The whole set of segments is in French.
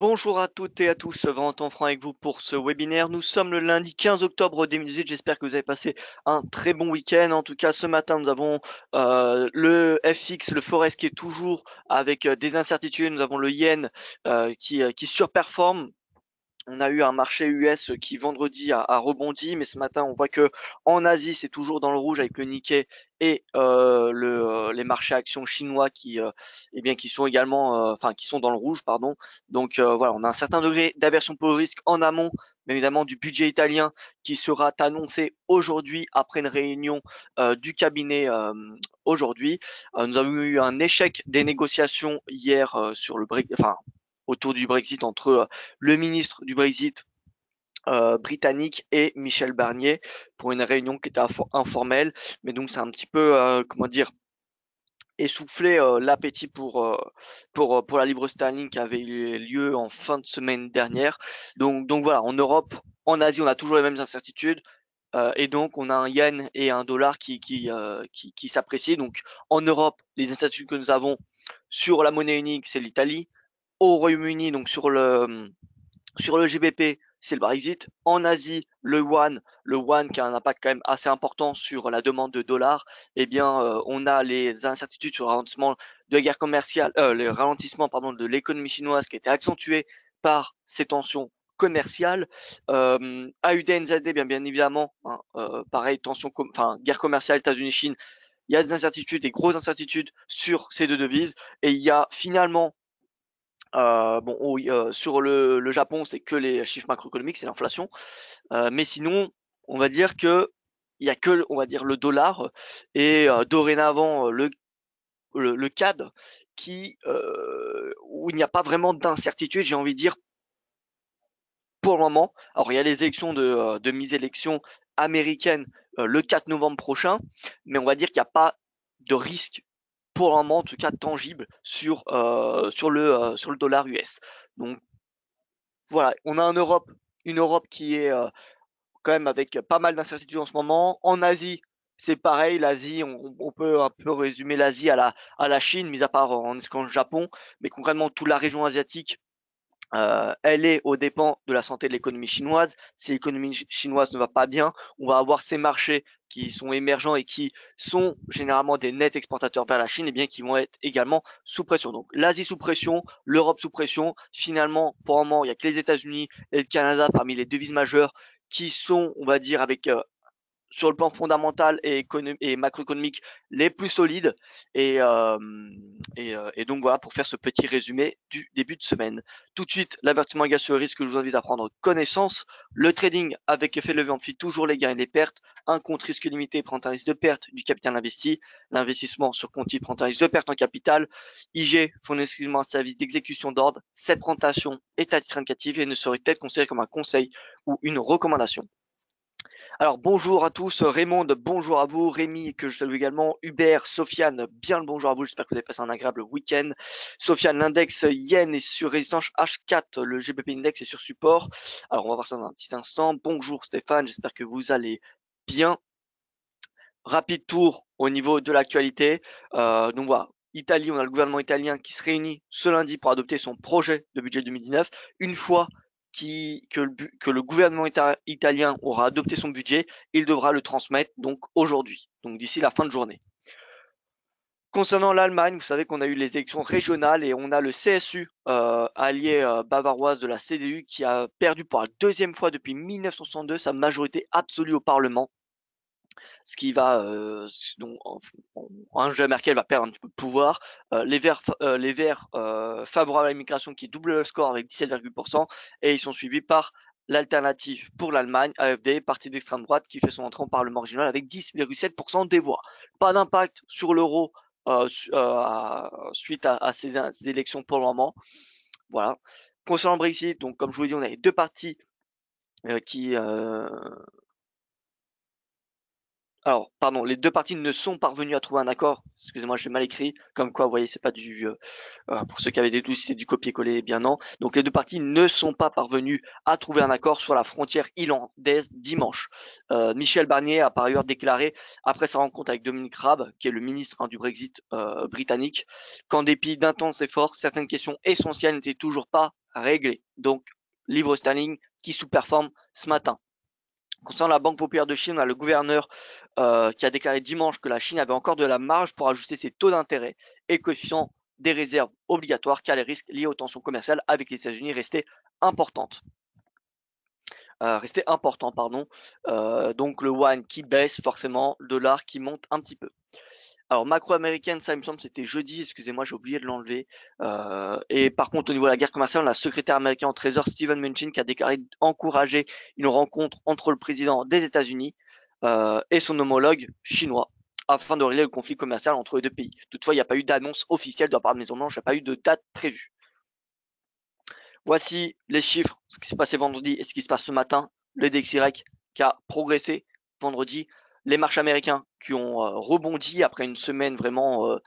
Bonjour à toutes et à tous, Valentin Franc avec vous pour ce webinaire. Nous sommes le lundi 15 octobre 2018. J'espère que vous avez passé un très bon week-end. En tout cas, ce matin, nous avons le FX, le Forex qui est toujours avec des incertitudes. Nous avons le Yen qui surperforme. On a eu un marché US qui vendredi a rebondi, mais ce matin on voit que en Asie c'est toujours dans le rouge avec le Nikkei et les marchés actions chinois qui sont également, enfin qui sont dans le rouge, pardon. Donc voilà, on a un certain degré d'aversion pour le risque en amont, bien évidemment du budget italien qui sera annoncé aujourd'hui après une réunion du cabinet aujourd'hui. Nous avons eu un échec des négociations hier sur le Brexit, enfin autour du Brexit entre le ministre du Brexit britannique et Michel Barnier pour une réunion qui était informelle, mais donc c'est un petit peu comment dire essoufflé l'appétit pour la livre sterling qui avait eu lieu en fin de semaine dernière. Donc voilà, en Europe, en Asie, on a toujours les mêmes incertitudes. Et donc, on a un yen et un dollar qui s'apprécient. Donc, en Europe, les incertitudes que nous avons sur la monnaie unique, c'est l'Italie. Au Royaume-Uni, donc sur le GBP, c'est le Brexit. En Asie, le yuan qui a un impact quand même assez important sur la demande de dollars. Eh bien, on a les incertitudes sur le ralentissement de la guerre commerciale, le ralentissement pardon de l'économie chinoise qui a été accentué par ces tensions commerciales. AUD, NZD, bien évidemment, hein, pareil, enfin guerre commerciale États-Unis-Chine. Il y a des incertitudes, des grosses incertitudes sur ces deux devises, et il y a finalement bon, oui, sur le Japon, c'est que les chiffres macroéconomiques, c'est l'inflation. Mais sinon, on va dire que il y a que, on va dire, le dollar et dorénavant le CAD où il n'y a pas vraiment d'incertitude, j'ai envie de dire, pour le moment. Alors, il y a les élections de mise-élection américaine le 4 novembre prochain, mais on va dire qu'il n'y a pas de risque pour le moment, en tout cas tangible, sur le dollar US. Donc, voilà, on a une Europe qui est quand même avec pas mal d'incertitudes en ce moment. En Asie, c'est pareil. L'Asie, on peut un peu résumer l'Asie à la Chine, mis à part en excluant le Japon, mais concrètement toute la région asiatique elle est aux dépens de la santé de l'économie chinoise. Si l'économie chinoise ne va pas bien, on va avoir ces marchés qui sont émergents et qui sont généralement des nets exportateurs vers la Chine, et bien qui vont être également sous pression. Donc l'Asie sous pression, l'Europe sous pression. Finalement, pour le moment, il n'y a que les États-Unis et le Canada parmi les devises majeures qui sont, on va dire, avec sur le plan fondamental et macroéconomique les plus solides. Et donc voilà pour faire ce petit résumé du début de semaine. Tout de suite, l'avertissement égale sur le risque que je vous invite à prendre connaissance. Le trading avec effet levier amplifie toujours les gains et les pertes. Un compte risque limité prend un risque de perte du capital investi. L'investissement sur compte prend un risque de perte en capital. IG fournit exclusivement un service d'exécution d'ordre. Cette présentation est à titre indicatif et ne saurait être considérée comme un conseil ou une recommandation. Alors bonjour à tous, Raymond, bonjour à vous, Rémi que je salue également, Hubert, Sofiane, bien le bonjour à vous, j'espère que vous avez passé un agréable week-end. Sofiane, l'index Yen est sur résistance H4, le GBP Index est sur support. Alors on va voir ça dans un petit instant. Bonjour Stéphane, j'espère que vous allez bien. Rapide tour au niveau de l'actualité. Donc voilà, Italie, on a le gouvernement italien qui se réunit ce lundi pour adopter son projet de budget 2019. Une fois que le gouvernement italien aura adopté son budget, il devra le transmettre donc aujourd'hui, donc d'ici la fin de journée. Concernant l'Allemagne, vous savez qu'on a eu les élections régionales et on a le CSU, allié bavaroise de la CDU, qui a perdu pour la deuxième fois depuis 1962 sa majorité absolue au Parlement, ce qui va donc Angela Merkel va perdre un petit peu de pouvoir. Les Verts favorables à l'immigration qui doublent le score avec 17,% et ils sont suivis par l'alternative pour l'Allemagne, AfD, parti d'extrême droite qui fait son entrée en Parlement régional avec 10,7% des voix. Pas d'impact sur l'euro suite à ces élections pour le moment. Voilà. Concernant le Brexit, donc comme je vous l'ai dit, on a les deux partis qui alors, pardon, les deux parties ne sont parvenues à trouver un accord. Excusez-moi, j'ai mal écrit. Comme quoi, vous voyez, c'est pas pour ceux qui avaient des doutes, c'est du copier-coller. Eh bien non. Donc, les deux parties ne sont pas parvenues à trouver un accord sur la frontière irlandaise dimanche. Michel Barnier a par ailleurs déclaré, après sa rencontre avec Dominic Raab, qui est le ministre du Brexit britannique, qu'en dépit d'intenses efforts, certaines questions essentielles n'étaient toujours pas réglé. Donc, livre sterling qui sous-performe ce matin. Concernant la Banque populaire de Chine, on a le gouverneur qui a déclaré dimanche que la Chine avait encore de la marge pour ajuster ses taux d'intérêt et le coefficient des réserves obligatoires car les risques liés aux tensions commerciales avec les États-Unis restaient importants. Donc le yuan qui baisse, forcément, le dollar qui monte un petit peu. Alors macro américaine, ça il me semble c'était jeudi, excusez-moi, j'ai oublié de l'enlever. Et par contre au niveau de la guerre commerciale, on a le secrétaire américain au Trésor Steven Mnuchin qui a déclaré encourager une rencontre entre le président des États-Unis et son homologue chinois afin de régler le conflit commercial entre les deux pays. Toutefois, il n'y a pas eu d'annonce officielle de la part de Maison-Blanche, il n'y a pas eu de date prévue. Voici les chiffres, ce qui s'est passé vendredi et ce qui se passe ce matin. Le DXY qui a progressé vendredi. Les marchés américains qui ont rebondi après une semaine vraiment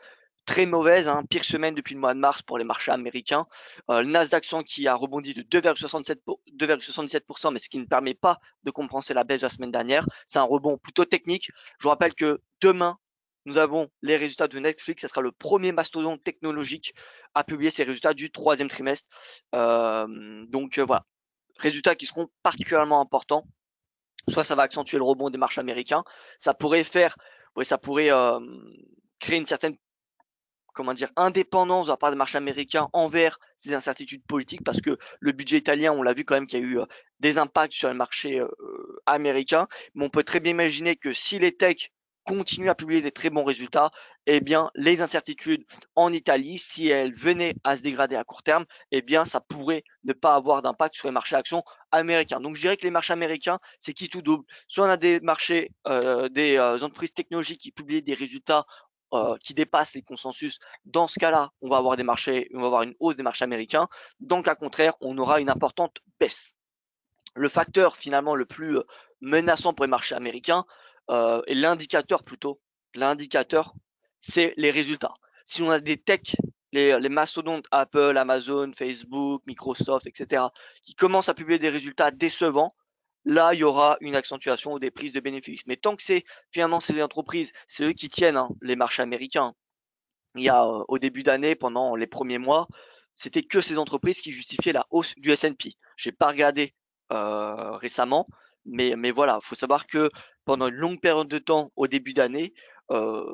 très mauvaise, hein, pire semaine depuis le mois de mars pour les marchés américains. Le Nasdaq 100 qui a rebondi de 2,77%, mais ce qui ne permet pas de compenser la baisse de la semaine dernière. C'est un rebond plutôt technique. Je vous rappelle que demain, nous avons les résultats de Netflix. Ce sera le premier mastodonte technologique à publier ses résultats du troisième trimestre. Donc voilà, résultats qui seront particulièrement importants. Soit ça va accentuer le rebond des marchés américains, ça pourrait créer une certaine indépendance de la part des marchés américains envers ces incertitudes politiques parce que le budget italien, on l'a vu quand même qu'il y a eu des impacts sur le marché américain. Mais on peut très bien imaginer que si les techs continuent à publier des très bons résultats, eh bien, les incertitudes en Italie, si elles venaient à se dégrader à court terme, eh bien, ça pourrait ne pas avoir d'impact sur les marchés actions américains. Donc, je dirais que les marchés américains, c'est qui tout double. Soit on a des marchés, des entreprises technologiques qui publient des résultats qui dépassent les consensus. Dans ce cas-là, on va avoir une hausse des marchés américains. Dans le cas contraire, on aura une importante baisse. Le facteur finalement le plus menaçant pour les marchés américains et l'indicateur, c'est les résultats. Si on a des techs, les mastodontes Apple, Amazon, Facebook, Microsoft, etc., qui commencent à publier des résultats décevants, là, il y aura une accentuation des prises de bénéfices. Mais tant que c'est finalement ces entreprises, c'est eux qui tiennent les marchés américains. Il y a au début d'année, pendant les premiers mois, c'était que ces entreprises qui justifiaient la hausse du S&P. J'ai pas regardé récemment, mais voilà, faut savoir que pendant une longue période de temps, au début d'année, euh,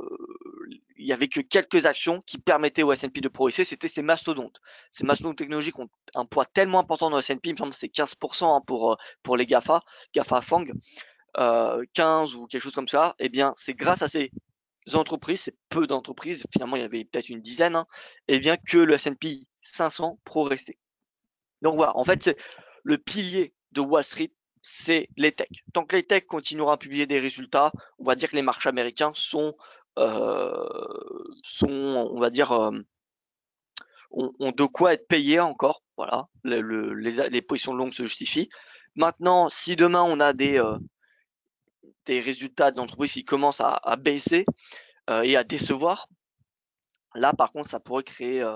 il y avait que quelques actions qui permettaient au S&P de progresser, c'était ces mastodontes. Ces mastodontes technologiques ont un poids tellement important dans le S&P, il me semble que c'est 15% hein, pour les GAFA Fang, 15 ou quelque chose comme ça. Eh bien, c'est grâce à ces entreprises, c'est peu d'entreprises, finalement il y avait peut-être une dizaine, hein, et bien que le S&P 500 progressait. Donc voilà, en fait, c'est le pilier de Wall Street, c'est les techs. Tant que les techs continueront à publier des résultats, on va dire que les marchés américains on va dire, ont de quoi être payés encore. Voilà, les positions longues se justifient. Maintenant, si demain on a des résultats d'entreprises qui commencent à baisser et à décevoir, là, par contre, ça pourrait créer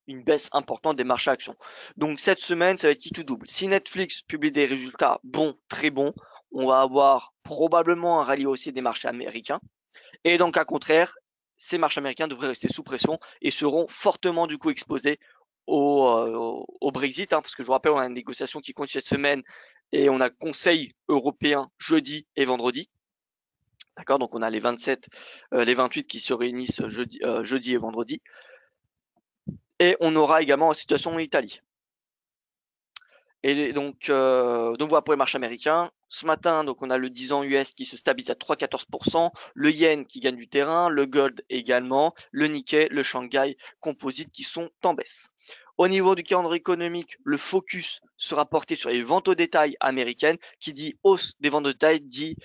une baisse importante des marchés actions. Donc cette semaine, ça va être qui tout double. Si Netflix publie des résultats bons, très bons, on va avoir probablement un rallye haussier des marchés américains. Et dans le cas contraire, ces marchés américains devraient rester sous pression et seront fortement du coup exposés au Brexit, hein, parce que je vous rappelle, on a une négociation qui continue cette semaine et on a le Conseil européen jeudi et vendredi. D'accord, donc on a les 27, les 28 qui se réunissent jeudi et vendredi. Et on aura également la situation en Italie. Et donc voilà pour les marchés américains. Ce matin, donc on a le 10 ans US qui se stabilise à 3,14%, le yen qui gagne du terrain, le gold également, le Nikkei, le Shanghai Composite qui sont en baisse. Au niveau du calendrier économique, le focus sera porté sur les ventes au détail américaines, qui dit hausse des ventes au détail dit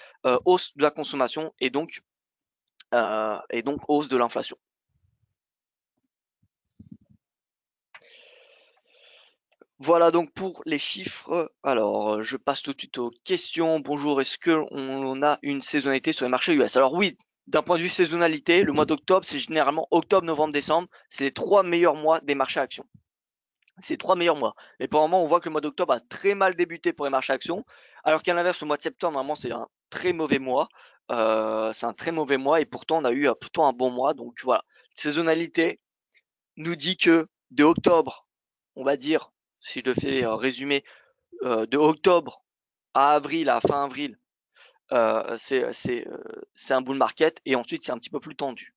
hausse de la consommation et donc hausse de l'inflation. Voilà donc pour les chiffres. Alors, je passe tout de suite aux questions. Bonjour, est-ce qu'on a une saisonnalité sur les marchés US? Alors oui, d'un point de vue saisonnalité, le mois d'octobre, c'est généralement octobre, novembre, décembre. C'est les 3 meilleurs mois des marchés actions. C'est les 3 meilleurs mois. Mais pour le moment, on voit que le mois d'octobre a très mal débuté pour les marchés actions. Alors qu'à l'inverse, le mois de septembre, normalement, c'est un très mauvais mois. C'est un très mauvais mois et pourtant, on a eu plutôt un bon mois. Donc voilà, saisonnalité nous dit que de octobre, on va dire si je fais résumer de octobre à avril, à fin avril, c'est un bull market et ensuite c'est un petit peu plus tendu.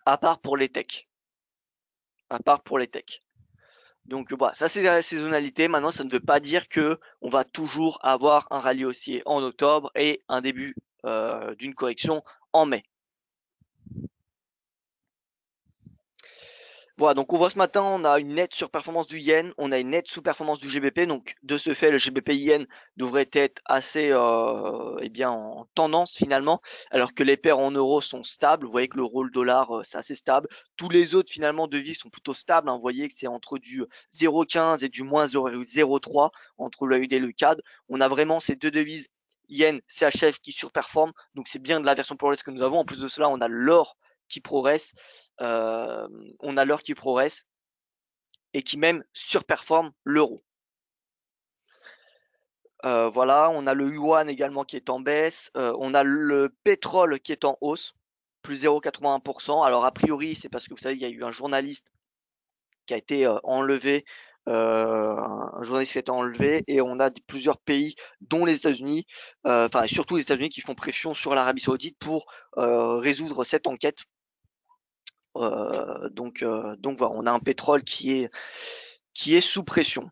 À part pour les techs. À part pour les techs. Donc voilà, ça c'est la saisonnalité. Maintenant, ça ne veut pas dire que on va toujours avoir un rallye haussier en octobre et un début d'une correction en mai. Voilà, donc on voit ce matin, on a une nette surperformance du yen, on a une nette sous-performance du GBP. Donc de ce fait, le GBP yen devrait être assez bien en tendance finalement, alors que les paires en euros sont stables. Vous voyez que l'euro, le dollar, c'est assez stable. Tous les autres finalement devises sont plutôt stables, hein. Vous voyez que c'est entre du 0,15 et du moins 0,03 entre le USD et le CAD. On a vraiment ces deux devises yen, CHF qui surperforment. Donc c'est bien de la version progress que nous avons. En plus de cela, on a l'or qui progresse. On a l'or qui progresse et qui même surperforme l'euro. Voilà, on a le yuan également qui est en baisse. On a le pétrole qui est en hausse, plus 0,81%. Alors a priori, c'est parce que vous savez, il y a eu un journaliste qui a été enlevé. Un journaliste qui a été enlevé et on a plusieurs pays, dont les États-Unis, enfin surtout les États-Unis, qui font pression sur l'Arabie Saoudite pour résoudre cette enquête. Donc voilà, on a un pétrole qui est sous pression.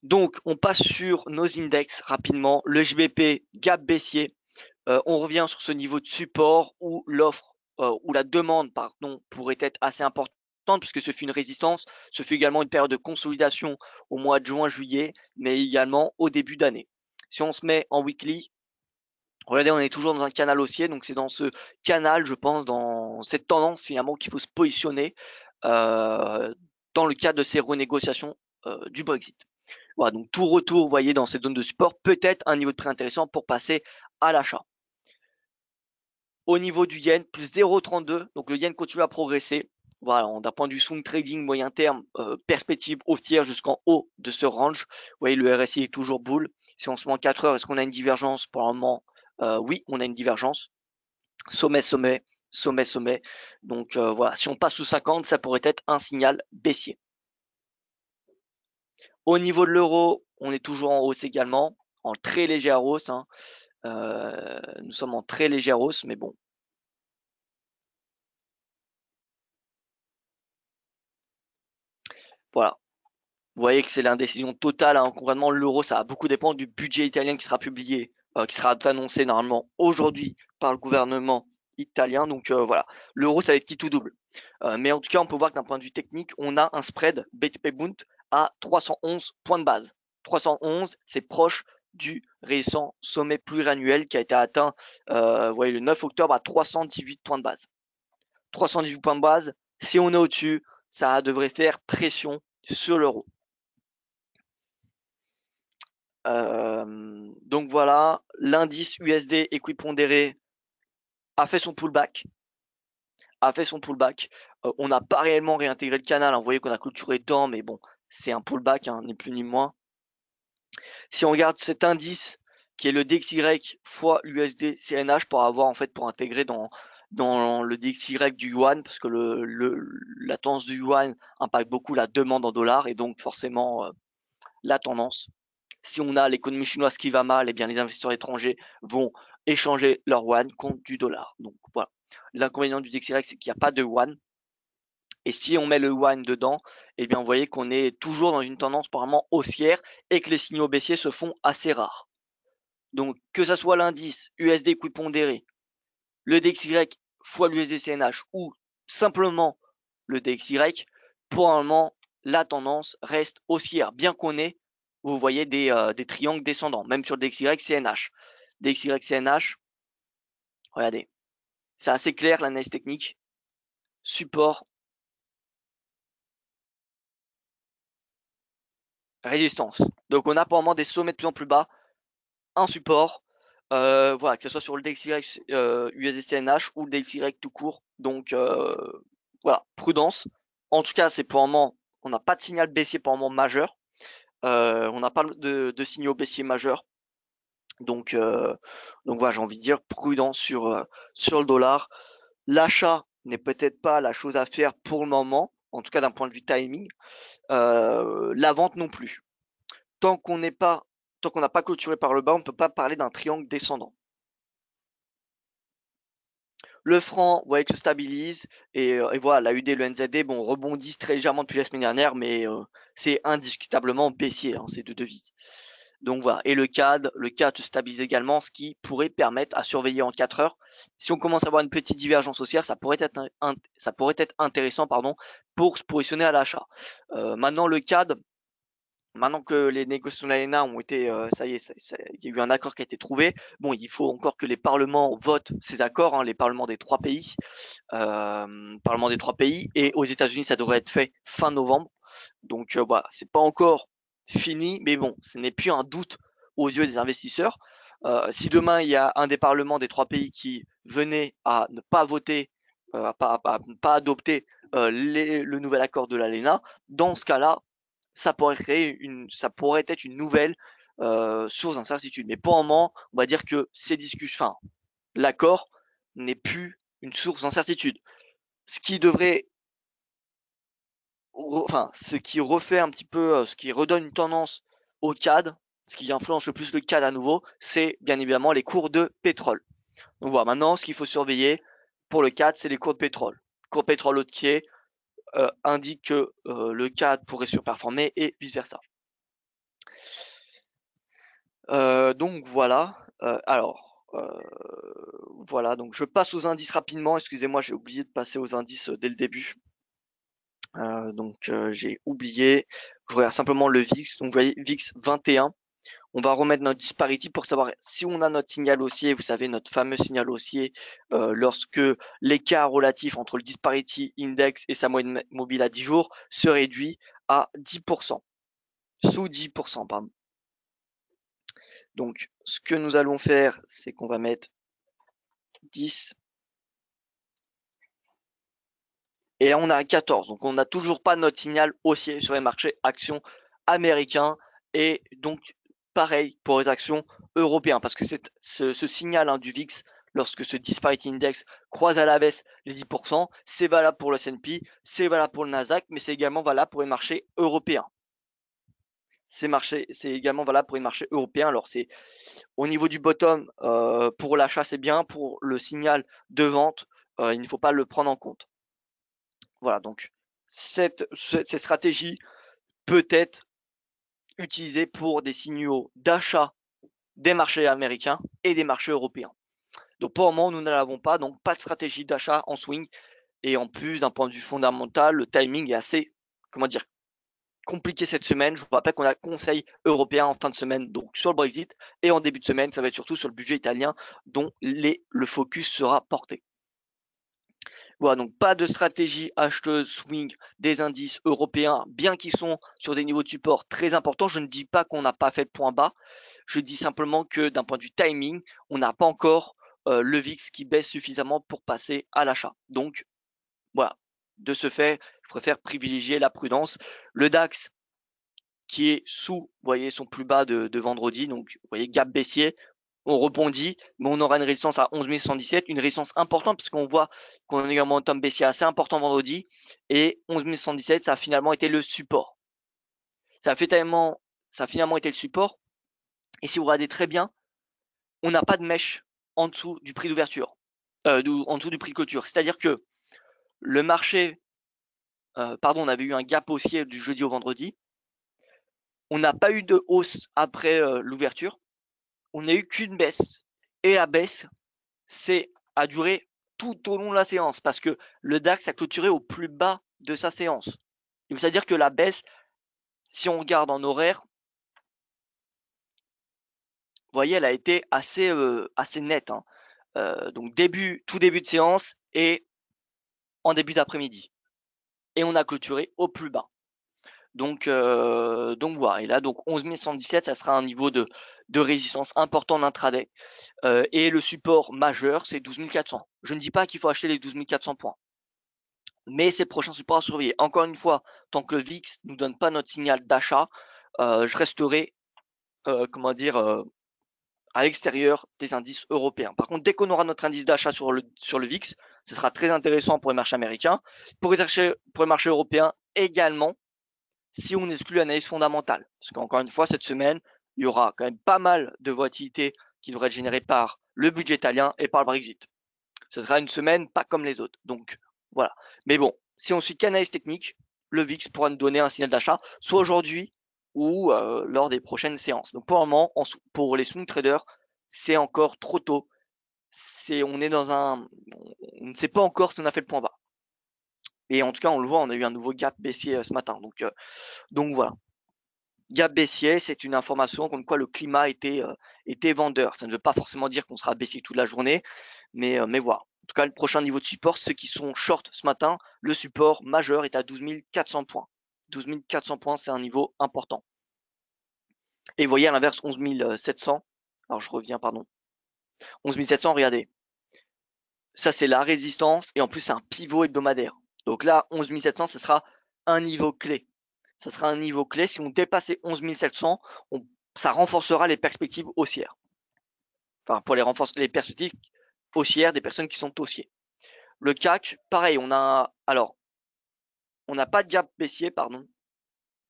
Donc on passe sur nos index rapidement. Le JBP gap baissier. On revient sur ce niveau de support où l'offre où la demande pourrait être assez importante puisque ce fut une résistance, ce fut également une période de consolidation au mois de juin-juillet, mais également au début d'année. Si on se met en weekly, regardez, on est toujours dans un canal haussier, donc c'est dans ce canal, je pense, dans cette tendance finalement qu'il faut se positionner dans le cadre de ces renégociations du Brexit. Voilà, donc tout retour, vous voyez, dans cette zone de support, peut-être un niveau de prix intéressant pour passer à l'achat. Au niveau du yen, plus 0,32, donc le yen continue à progresser. Voilà, d'un point de vue swing trading moyen terme, perspective haussière jusqu'en haut de ce range. Vous voyez, le RSI est toujours bull. Si on se met en 4 heures, est-ce qu'on a une divergence? Pour le moment, oui, on a une divergence. Sommet, sommet, sommet, sommet. Donc voilà, si on passe sous 50, ça pourrait être un signal baissier. Au niveau de l'euro, on est toujours en hausse également, en très légère hausse, hein. Nous sommes en très légère hausse, mais bon. Voilà. Vous voyez que c'est l'indécision totale, hein. Concrètement, l'euro, ça va beaucoup dépendre du budget italien qui sera publié, qui sera annoncé normalement aujourd'hui par le gouvernement italien. Donc voilà, l'euro, ça va être qui tout double. Mais en tout cas, on peut voir que d'un point de vue technique, on a un spread BTP Bund à 311 points de base. 311, c'est proche du récent sommet pluriannuel qui a été atteint vous voyez, le 9 octobre à 318 points de base. 318 points de base, si on est au-dessus, ça devrait faire pression sur l'euro. Donc voilà, l'indice USD équipondéré a fait son pullback. On n'a pas réellement réintégré le canal, hein. Vous voyez qu'on a clôturé dedans, mais bon, c'est un pullback, hein, ni plus ni moins. Si on regarde cet indice qui est le DXY fois l'USD CNH pour intégrer dans le DXY du yuan, parce que la tendance du yuan impacte beaucoup la demande en dollars et donc forcément la tendance. Si on a l'économie chinoise qui va mal, eh bien les investisseurs étrangers vont échanger leur yuan contre du dollar. Donc voilà. L'inconvénient du DXY, c'est qu'il n'y a pas de yuan. Et si on met le yuan dedans, eh bien vous voyez qu'on est toujours dans une tendance probablement haussière et que les signaux baissiers se font assez rares. Donc que ce soit l'indice USD équipondéré, le DXY fois l'USD CNH ou simplement le DXY, pour un moment, la tendance reste haussière, bien qu'on ait, vous voyez, des triangles descendants, même sur le DXY CNH. DXY CNH, regardez, c'est assez clair l'analyse technique, support, résistance. Donc on a pour le moment des sommets de plus en plus bas, un support, voilà, que ce soit sur le DXY USD CNH ou le DXY tout court. Donc voilà, prudence. En tout cas, c'est pour le moment, on n'a pas de signal baissier pour le moment majeur. On n'a pas de signaux baissiers majeurs. Donc voilà, j'ai envie de dire prudence sur le dollar. L'achat n'est peut-être pas la chose à faire pour le moment, en tout cas d'un point de vue timing, la vente non plus. Tant qu'on n'a pas clôturé par le bas, on ne peut pas parler d'un triangle descendant. Le franc, vous voyez que se stabilise et voilà, la UD et le NZD rebondissent très légèrement depuis la semaine dernière, mais c'est indiscutablement baissier, hein, ces deux devises. Donc voilà, et le CAD se stabilise également, ce qui pourrait permettre à surveiller en 4 heures. Si on commence à avoir une petite divergence haussière, ça pourrait être intéressant pour se positionner à l'achat. Maintenant le CAD, maintenant que les négociations de l'ALENA ont été, ça y est, il y a eu un accord qui a été trouvé. Bon, il faut encore que les parlements votent ces accords, hein, les parlements des 3 pays. Et aux États-Unis, ça devrait être fait fin novembre. Donc voilà, c'est pas encore fini, mais bon, ce n'est plus un doute aux yeux des investisseurs. Si demain il y a un des parlements des 3 pays qui venait à ne pas voter, à ne pas adopter le nouvel accord de l'ALENA, dans ce cas-là, ça pourrait être une nouvelle source d'incertitude. Mais pour le moment, on va dire que ces discussions, l'accord n'est plus une source d'incertitude. Ce qui devrait, ce qui refait un petit peu, ce qui redonne une tendance au CAD, ce qui influence le plus le CAD à nouveau, c'est bien évidemment les cours de pétrole. Donc voilà, maintenant, ce qu'il faut surveiller pour le CAD, c'est les cours de pétrole. Le cours de pétrole haussier indique que le CAD pourrait surperformer et vice versa. Donc voilà. Voilà, donc je passe aux indices rapidement. Excusez-moi, j'ai oublié de passer aux indices dès le début. J'ai oublié. Je regarde simplement le VIX. Donc vous voyez, VIX 21. On va remettre notre disparity pour savoir si on a notre signal haussier. Vous savez, notre fameux signal haussier, lorsque l'écart relatif entre le disparity index et sa moyenne mobile à 10 jours se réduit à 10%. Sous 10%, pardon. Donc, ce que nous allons faire, c'est qu'on va mettre 10. Et là, on est à 14. Donc, on n'a toujours pas notre signal haussier sur les marchés actions américains. Et donc, pareil pour les actions européennes. Parce que ce signal du VIX, lorsque ce disparity index croise à la baisse les 10%, c'est valable pour le S&P, c'est valable pour le Nasdaq, mais c'est également valable pour les marchés européens. C'est également valable pour les marchés européens. Alors, c'est au niveau du bottom, pour l'achat, c'est bien. Pour le signal de vente, il ne faut pas le prendre en compte. Voilà, donc cette stratégie peut être utilisée pour des signaux d'achat des marchés américains et des marchés européens. Donc pour le moment, nous ne l'avons pas, donc pas de stratégie d'achat en swing. Et en plus, d'un point de vue fondamental, le timing est assez, compliqué cette semaine. Je vous rappelle qu'on a conseil européen en fin de semaine, donc sur le Brexit, et en début de semaine, ça va être surtout sur le budget italien dont le focus sera porté. Voilà, donc pas de stratégie acheteuse swing des indices européens, bien qu'ils sont sur des niveaux de support très importants. Je ne dis pas qu'on n'a pas fait le point bas, je dis simplement que d'un point de vue timing, on n'a pas encore le VIX qui baisse suffisamment pour passer à l'achat. Donc voilà, de ce fait, je préfère privilégier la prudence. Le DAX qui est sous, vous voyez, son plus bas de vendredi, donc vous voyez, gap baissier, on rebondit, mais on aura une résistance à 11 117, une résistance importante parce qu'on voit qu'on a eu un momentum baissier assez important vendredi, et 11 117, ça a finalement été le support. Ça a finalement été le support, et si vous regardez très bien, on n'a pas de mèche en dessous du prix d'ouverture, en dessous du prix de clôture. C'est-à-dire que le marché, on avait eu un gap haussier du jeudi au vendredi, on n'a pas eu de hausse après l'ouverture, on n'a eu qu'une baisse. Et la baisse, a duré tout au long de la séance parce que le DAX a clôturé au plus bas de sa séance. Donc, c'est-à-dire que la baisse, si on regarde en horaire, vous voyez, elle a été assez nette, hein. Donc tout début de séance et en début d'après-midi. Et on a clôturé au plus bas. Donc voilà. Et là, donc 11 117, ça sera un niveau de résistance important en intraday. Et le support majeur, c'est 12 400. Je ne dis pas qu'il faut acheter les 12 400 points. Mais c'est le prochain support à surveiller. Encore une fois, tant que le VIX ne nous donne pas notre signal d'achat, je resterai, à l'extérieur des indices européens. Par contre, dès qu'on aura notre indice d'achat sur le VIX, Ce sera très intéressant pour les marchés américains, pour les marchés européens également, si on exclut l'analyse fondamentale. Parce qu'encore une fois, cette semaine, il y aura quand même pas mal de volatilité qui devrait être générée par le budget italien et par le Brexit. Ce sera une semaine pas comme les autres. Donc voilà. Mais bon, si on suit qu'analyse technique, le VIX pourra nous donner un signal d'achat, soit aujourd'hui ou lors des prochaines séances. Donc pour le moment, pour les swing traders, c'est encore trop tôt. On est dans on ne sait pas encore si on a fait le point bas. Et en tout cas, on le voit, on a eu un nouveau gap baissier ce matin. Donc voilà. Gap baissier, c'est une information comme quoi le climat était vendeur. Ça ne veut pas forcément dire qu'on sera baissier toute la journée, mais voilà. En tout cas, le prochain niveau de support, ceux qui sont short ce matin, le support majeur est à 12 400 points. 12 400 points, c'est un niveau important. Et vous voyez à l'inverse 11 700. Alors je reviens, pardon. 11 700, regardez. Ça, c'est la résistance et en plus, c'est un pivot hebdomadaire. Donc là, 11 700, ce sera un niveau clé. Ça sera un niveau clé. Si on dépasse les 11 700, ça renforcera les perspectives haussières. Enfin, pour les perspectives haussières des personnes qui sont haussiers. Le CAC, pareil, on n'a pas de gap baissier, pardon.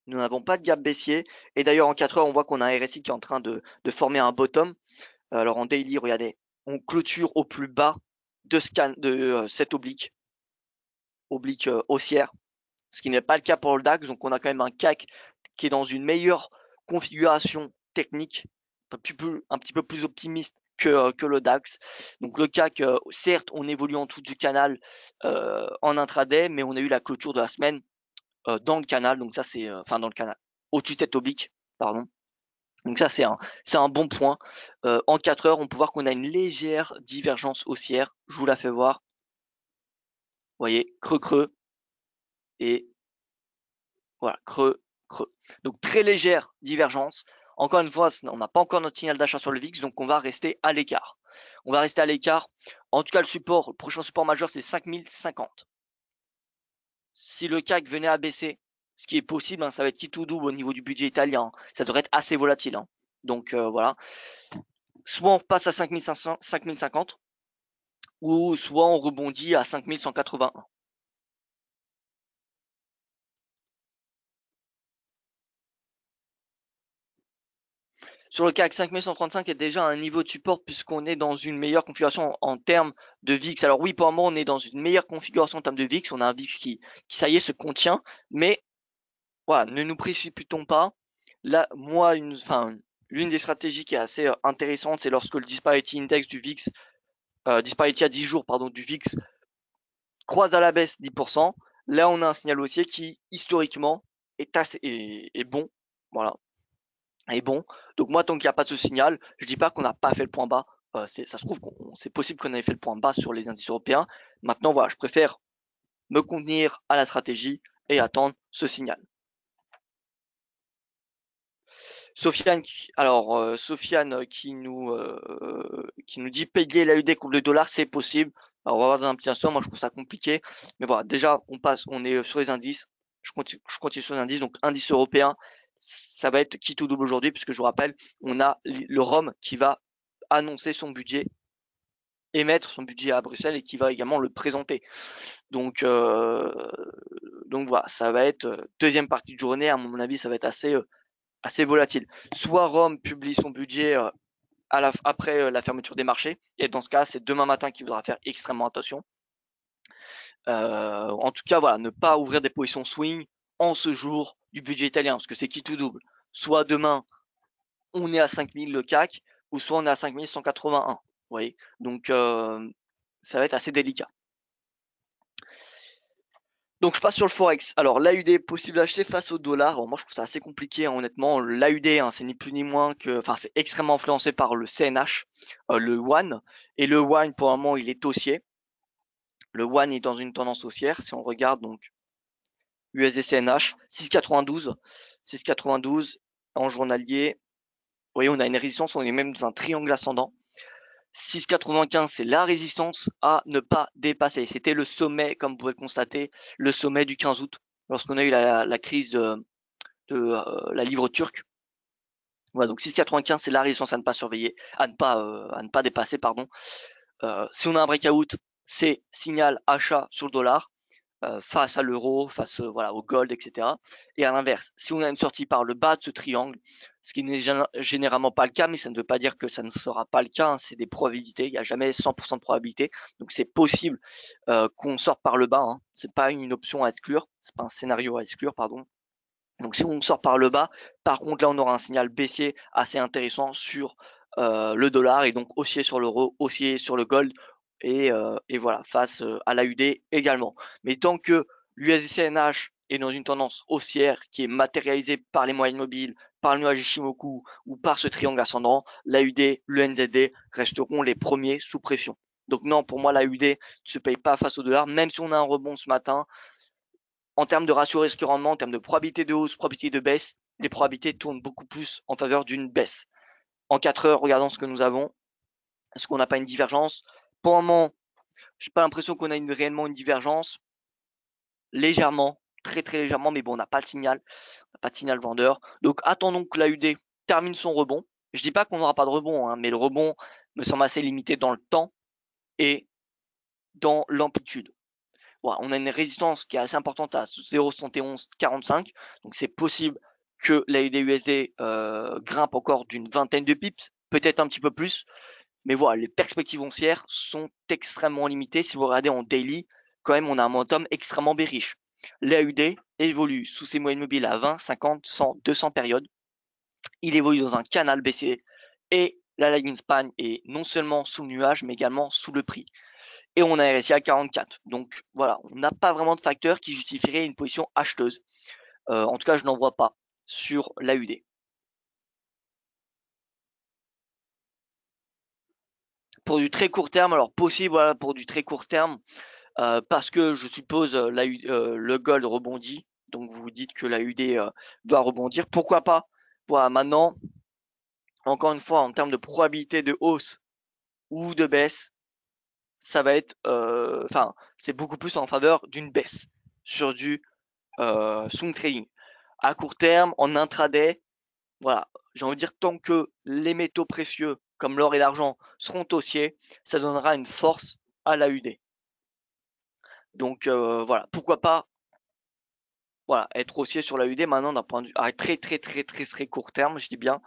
Nous n'avons pas de gap baissier. Et d'ailleurs, en 4 heures, on voit qu'on a un RSI qui est en train de former un bottom. Alors en daily, regardez, on clôture au plus bas de cette oblique haussière, ce qui n'est pas le cas pour le DAX. Donc on a quand même un CAC qui est dans une meilleure configuration technique, un petit peu plus optimiste que le DAX. Donc le CAC, certes, on évolue en dessous du canal en intraday, mais on a eu la clôture de la semaine dans le canal. Donc ça, c'est dans le canal, au-dessus de cette oblique, pardon. Donc ça, c'est un bon point. En 4 heures, on peut voir qu'on a une légère divergence haussière. Je vous la fais voir. Vous voyez, creux, et voilà, creux. Donc très légère divergence. Encore une fois, on n'a pas encore notre signal d'achat sur le VIX, donc on va rester à l'écart. En tout cas, le prochain support majeur, c'est 5050. Si le CAC venait à baisser, ce qui est possible, ça va être qui tout double au niveau du budget italien. Ça devrait être assez volatile. Donc voilà. Soit on passe à 5500, 5050, ou soit on rebondit à 5181. Sur le CAC 5135 est déjà un niveau de support puisqu'on est dans une meilleure configuration en termes de VIX. Alors oui, pour le moment, on est dans une meilleure configuration en termes de VIX. On a un VIX qui ça y est, se contient. Mais voilà, ne nous précipitons pas. Là, moi, l'une des stratégies qui est assez intéressante, c'est lorsque le Disparity Index du VIX, Disparity à 10 jours, pardon, du VIX croise à la baisse 10%. Là, on a un signal haussier qui, historiquement, est bon. Voilà, est bon. Donc moi, tant qu'il n'y a pas de ce signal, je dis pas qu'on n'a pas fait le point bas. Ça se trouve c'est possible qu'on ait fait le point bas sur les indices européens. Maintenant, voilà, je préfère me contenir à la stratégie et attendre ce signal. Sofiane, qui nous dit payer l'AUD contre le dollar, c'est possible. Alors on va voir dans un petit instant. Moi, je trouve ça compliqué, mais voilà. Déjà, on est sur les indices. Je continue sur les indices. Donc, indice européen, ça va être qui tout double aujourd'hui, puisque je vous rappelle, on a le ROM qui va annoncer son budget, émettre son budget à Bruxelles et qui va également le présenter. Donc voilà, ça va être deuxième partie de journée. À mon avis, ça va être assez volatile. Soit Rome publie son budget après la fermeture des marchés, et dans ce cas, c'est demain matin qu'il faudra faire extrêmement attention. En tout cas, voilà, ne pas ouvrir des positions swing en ce jour du budget italien, parce que c'est qui tout double. Soit demain, on est à 5000 le CAC, ou soit on est à 5181. Vous voyez, donc ça va être assez délicat. Donc je passe sur le Forex. Alors l'AUD est possible d'acheter face au dollar. Moi je trouve ça assez compliqué, honnêtement. L'AUD, c'est ni plus ni moins que, c'est extrêmement influencé par le CNH, le Yuan. Et le Yuan pour le moment il est haussier. Le Yuan est dans une tendance haussière. Si on regarde donc USD CNH 6,92, 6,92 en journalier. Vous voyez, on a une résistance, on est même dans un triangle ascendant. 6,95, c'est la résistance à ne pas dépasser. C'était le sommet, comme vous pouvez le constater, le sommet du 15 août, lorsqu'on a eu la crise de la livre turque. Voilà, donc 6,95, c'est la résistance à ne pas surveiller, à ne pas dépasser, pardon. Si on a un breakout, c'est signal achat sur le dollar face à l'euro, face voilà, au gold, etc. Et à l'inverse, si on a une sortie par le bas de ce triangle, ce qui n'est généralement pas le cas, mais ça ne veut pas dire que ça ne sera pas le cas, hein, c'est des probabilités, il n'y a jamais 100% de probabilité, donc c'est possible qu'on sorte par le bas, hein. C'est pas une option à exclure, c'est pas un scénario à exclure, pardon. Donc si on sort par le bas, par contre là on aura un signal baissier assez intéressant sur le dollar et donc haussier sur l'euro, haussier sur le gold et voilà face à l'AUD également. Mais tant que l'USD-CNH est dans une tendance haussière qui est matérialisée par les moyennes mobiles, par le nuage Ishimoku ou par ce triangle ascendant, l'AUD, le NZD resteront les premiers sous pression. Donc non, pour moi l'AUD ne se paye pas face au dollar, même si on a un rebond ce matin. En termes de ratio risque-rendement, en termes de probabilité de hausse, probabilité de baisse, les probabilités tournent beaucoup plus en faveur d'une baisse. En 4 heures, regardons ce que nous avons. Est-ce qu'on n'a pas une divergence? Pour le moment, j'ai pas l'impression qu'on a réellement une divergence. Légèrement, très très légèrement, mais bon, on n'a pas le signal. On n'a pas de signal vendeur. Donc attendons que l'AUD termine son rebond. Je dis pas qu'on n'aura pas de rebond, hein, mais le rebond me semble assez limité dans le temps et dans l'amplitude. Voilà, on a une résistance qui est assez importante à 0,7145. Donc c'est possible que l'AUD-USD grimpe encore d'une vingtaine de pips, peut-être un petit peu plus. Mais voilà, les perspectives haussières sont extrêmement limitées. Si vous regardez en daily, quand même, on a un momentum extrêmement bearish. L'AUD évolue sous ses moyennes mobiles à 20, 50, 100, 200 périodes. Il évolue dans un canal baissier et la lagging span est non seulement sous le nuage, mais également sous le prix. Et on a RSI à 44. Donc voilà, on n'a pas vraiment de facteur qui justifierait une position acheteuse. En tout cas, je n'en vois pas sur l'AUD. Pour du très court terme, alors possible voilà, pour du très court terme, parce que je suppose le gold rebondit. Donc vous dites que l'AUD doit rebondir. Pourquoi pas? Voilà, maintenant, encore une fois, en termes de probabilité de hausse ou de baisse, ça va être, enfin, c'est beaucoup plus en faveur d'une baisse sur du swing trading. À court terme, en intraday, voilà, j'ai envie de dire tant que les métaux précieux comme l'or et l'argent seront haussiers, ça donnera une force à l'AUD. Donc voilà, pourquoi pas voilà, être haussier sur l'AUD maintenant d'un point de vue très très très très très court terme, je dis bien.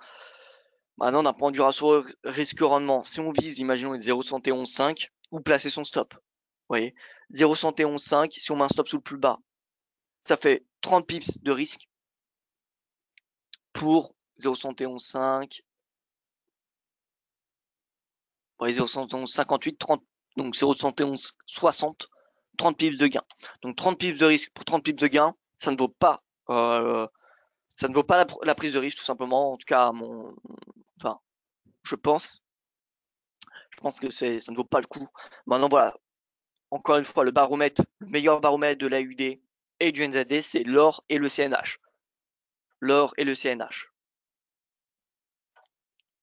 Maintenant d'un point de vue ratio risque-rendement, si on vise, imaginons les 0,71,5 ou placer son stop. Vous voyez, 0,71,5, si on met un stop sous le plus bas, ça fait 30 pips de risque pour 0,71,5. Ouais, 0,71,58, 30, donc 0,71,60, 30 pips de gain. Donc 30 pips de risque pour 30 pips de gain, ça ne vaut pas, ça ne vaut pas la prise de risque tout simplement. En tout cas, enfin, je pense que ça ne vaut pas le coup. Maintenant voilà, encore une fois, le baromètre, le meilleur baromètre de l'AUD et du NZD, c'est l'or et le CNH. L'or et le CNH.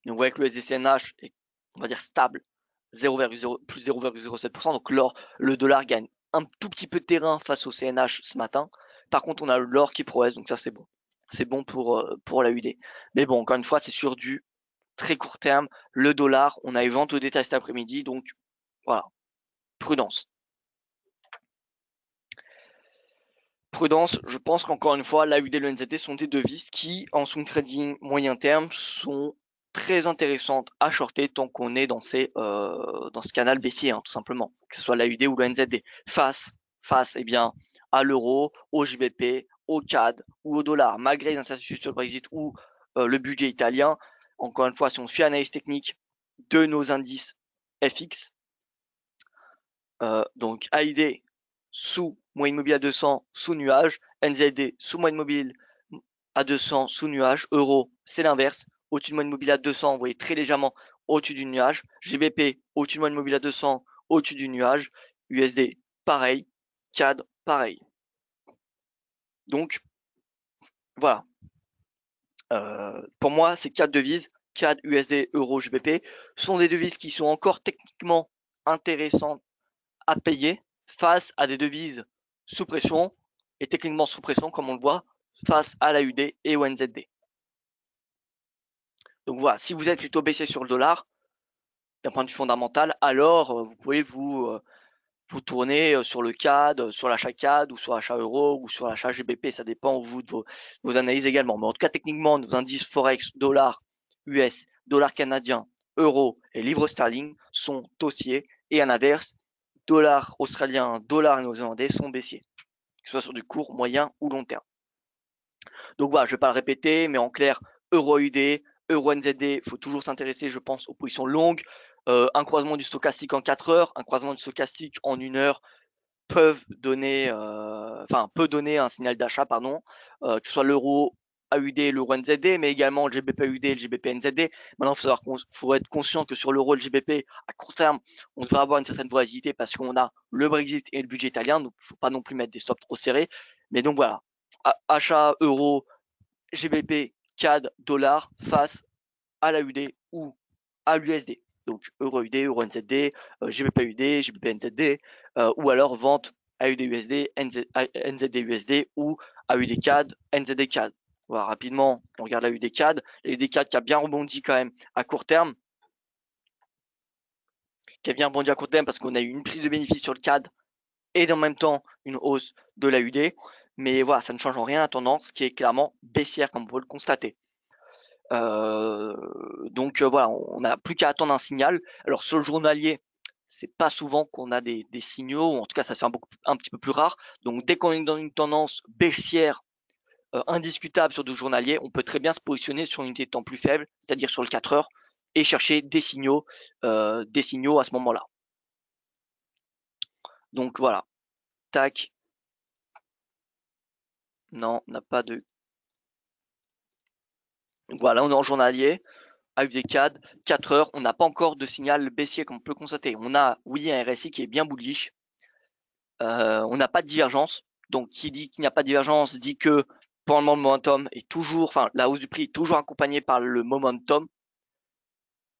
Et on voit que le SDCNH est, on va dire, stable, 0,0 plus 0,07%. Donc l'or, le dollar gagne un tout petit peu de terrain face au CNH ce matin. Par contre, on a l'or qui progresse, donc ça c'est bon. C'est bon pour la UD. Mais bon, encore une fois, c'est sur du très court terme. Le dollar, on a eu vente au détail cet après-midi, donc voilà, prudence. Prudence, je pense qu'encore une fois, l'AUD et le NZD sont des devises qui, en swing trading moyen terme, sont très intéressantes à shorter tant qu'on est dans ce canal baissier, hein, tout simplement, que ce soit l'AUD ou le NZD. Face eh bien, à l'euro, au JBP, au CAD ou au dollar, malgré les incertitudes sur le Brexit ou le budget italien. Encore une fois, si on suit l'analyse technique de nos indices FX, donc AID sous moyenne mobile à 200 sous nuage, NZD sous moyenne mobile à 200 sous nuage, euro c'est l'inverse, au-dessus de moyenne mobile à 200, vous voyez très légèrement au-dessus du nuage, GBP au-dessus de moyenne mobile à 200 au-dessus du nuage, USD pareil, CAD pareil. Donc voilà, pour moi ces quatre devises, CAD, USD, euro, GBP, sont des devises qui sont encore techniquement intéressantes à payer face à des devises sous pression et techniquement sous pression comme on le voit face à l'AUD et au NZD. Donc voilà, si vous êtes plutôt baissé sur le dollar d'un point de vue fondamental, alors vous pouvez vous vous tournez sur le CAD, sur l'achat CAD ou sur l'achat euro ou sur l'achat GBP, ça dépend vous de vos analyses également. Mais en tout cas, techniquement, nos indices Forex, dollar US, dollar canadien, euro et livre sterling sont haussiers et à l'inverse, dollar australien, dollar néo-zélandais sont baissiers, que ce soit sur du court, moyen ou long terme. Donc voilà, je ne vais pas le répéter, mais en clair, euro UD, euro NZD, il faut toujours s'intéresser, je pense, aux positions longues. Un croisement du stochastique en 4 heures, un croisement du stochastique en 1 heure peut donner un signal d'achat, pardon, que ce soit l'euro AUD, l'euro NZD, mais également le GBP AUD et le GBP NZD. Maintenant, faut être conscient que sur l'euro et le GBP, à court terme, on devrait avoir une certaine volatilité parce qu'on a le Brexit et le budget italien, donc il ne faut pas non plus mettre des stops trop serrés. Mais donc voilà, achat euro, GBP, CAD, dollar face à l'AUD ou à l'USD. Donc euro UD, euro NZD, GBP UD, GBP NZD, ou alors vente AUD USD, NZD USD ou AUD CAD, NZD CAD. Voilà, rapidement, on regarde l'AUD CAD. L'AUD CAD qui a bien rebondi quand même à court terme. Qui a bien rebondi à court terme parce qu'on a eu une prise de bénéfice sur le CAD et en même temps une hausse de l'AUD. Mais voilà, ça ne change en rien la tendance qui est clairement baissière comme vous pouvez le constater. Donc voilà, on n'a plus qu'à attendre un signal. Alors sur le journalier, c'est pas souvent qu'on a des signaux, ou en tout cas ça se fait un petit peu plus rare. Donc dès qu'on est dans une tendance baissière indiscutable sur du journalier, on peut très bien se positionner sur une unité de temps plus faible, c'est-à-dire sur le 4 heures, et chercher des signaux à ce moment-là. Donc voilà, tac. Non, on n'a pas de. Donc voilà, on est en journalier. AUD CAD, 4 heures, on n'a pas encore de signal baissier comme on peut le constater. On a, oui, un RSI qui est bien bullish. On n'a pas de divergence. Donc, qui dit qu'il n'y a pas de divergence dit que pour le moment, le momentum est toujours, enfin, la hausse du prix est toujours accompagnée par le momentum.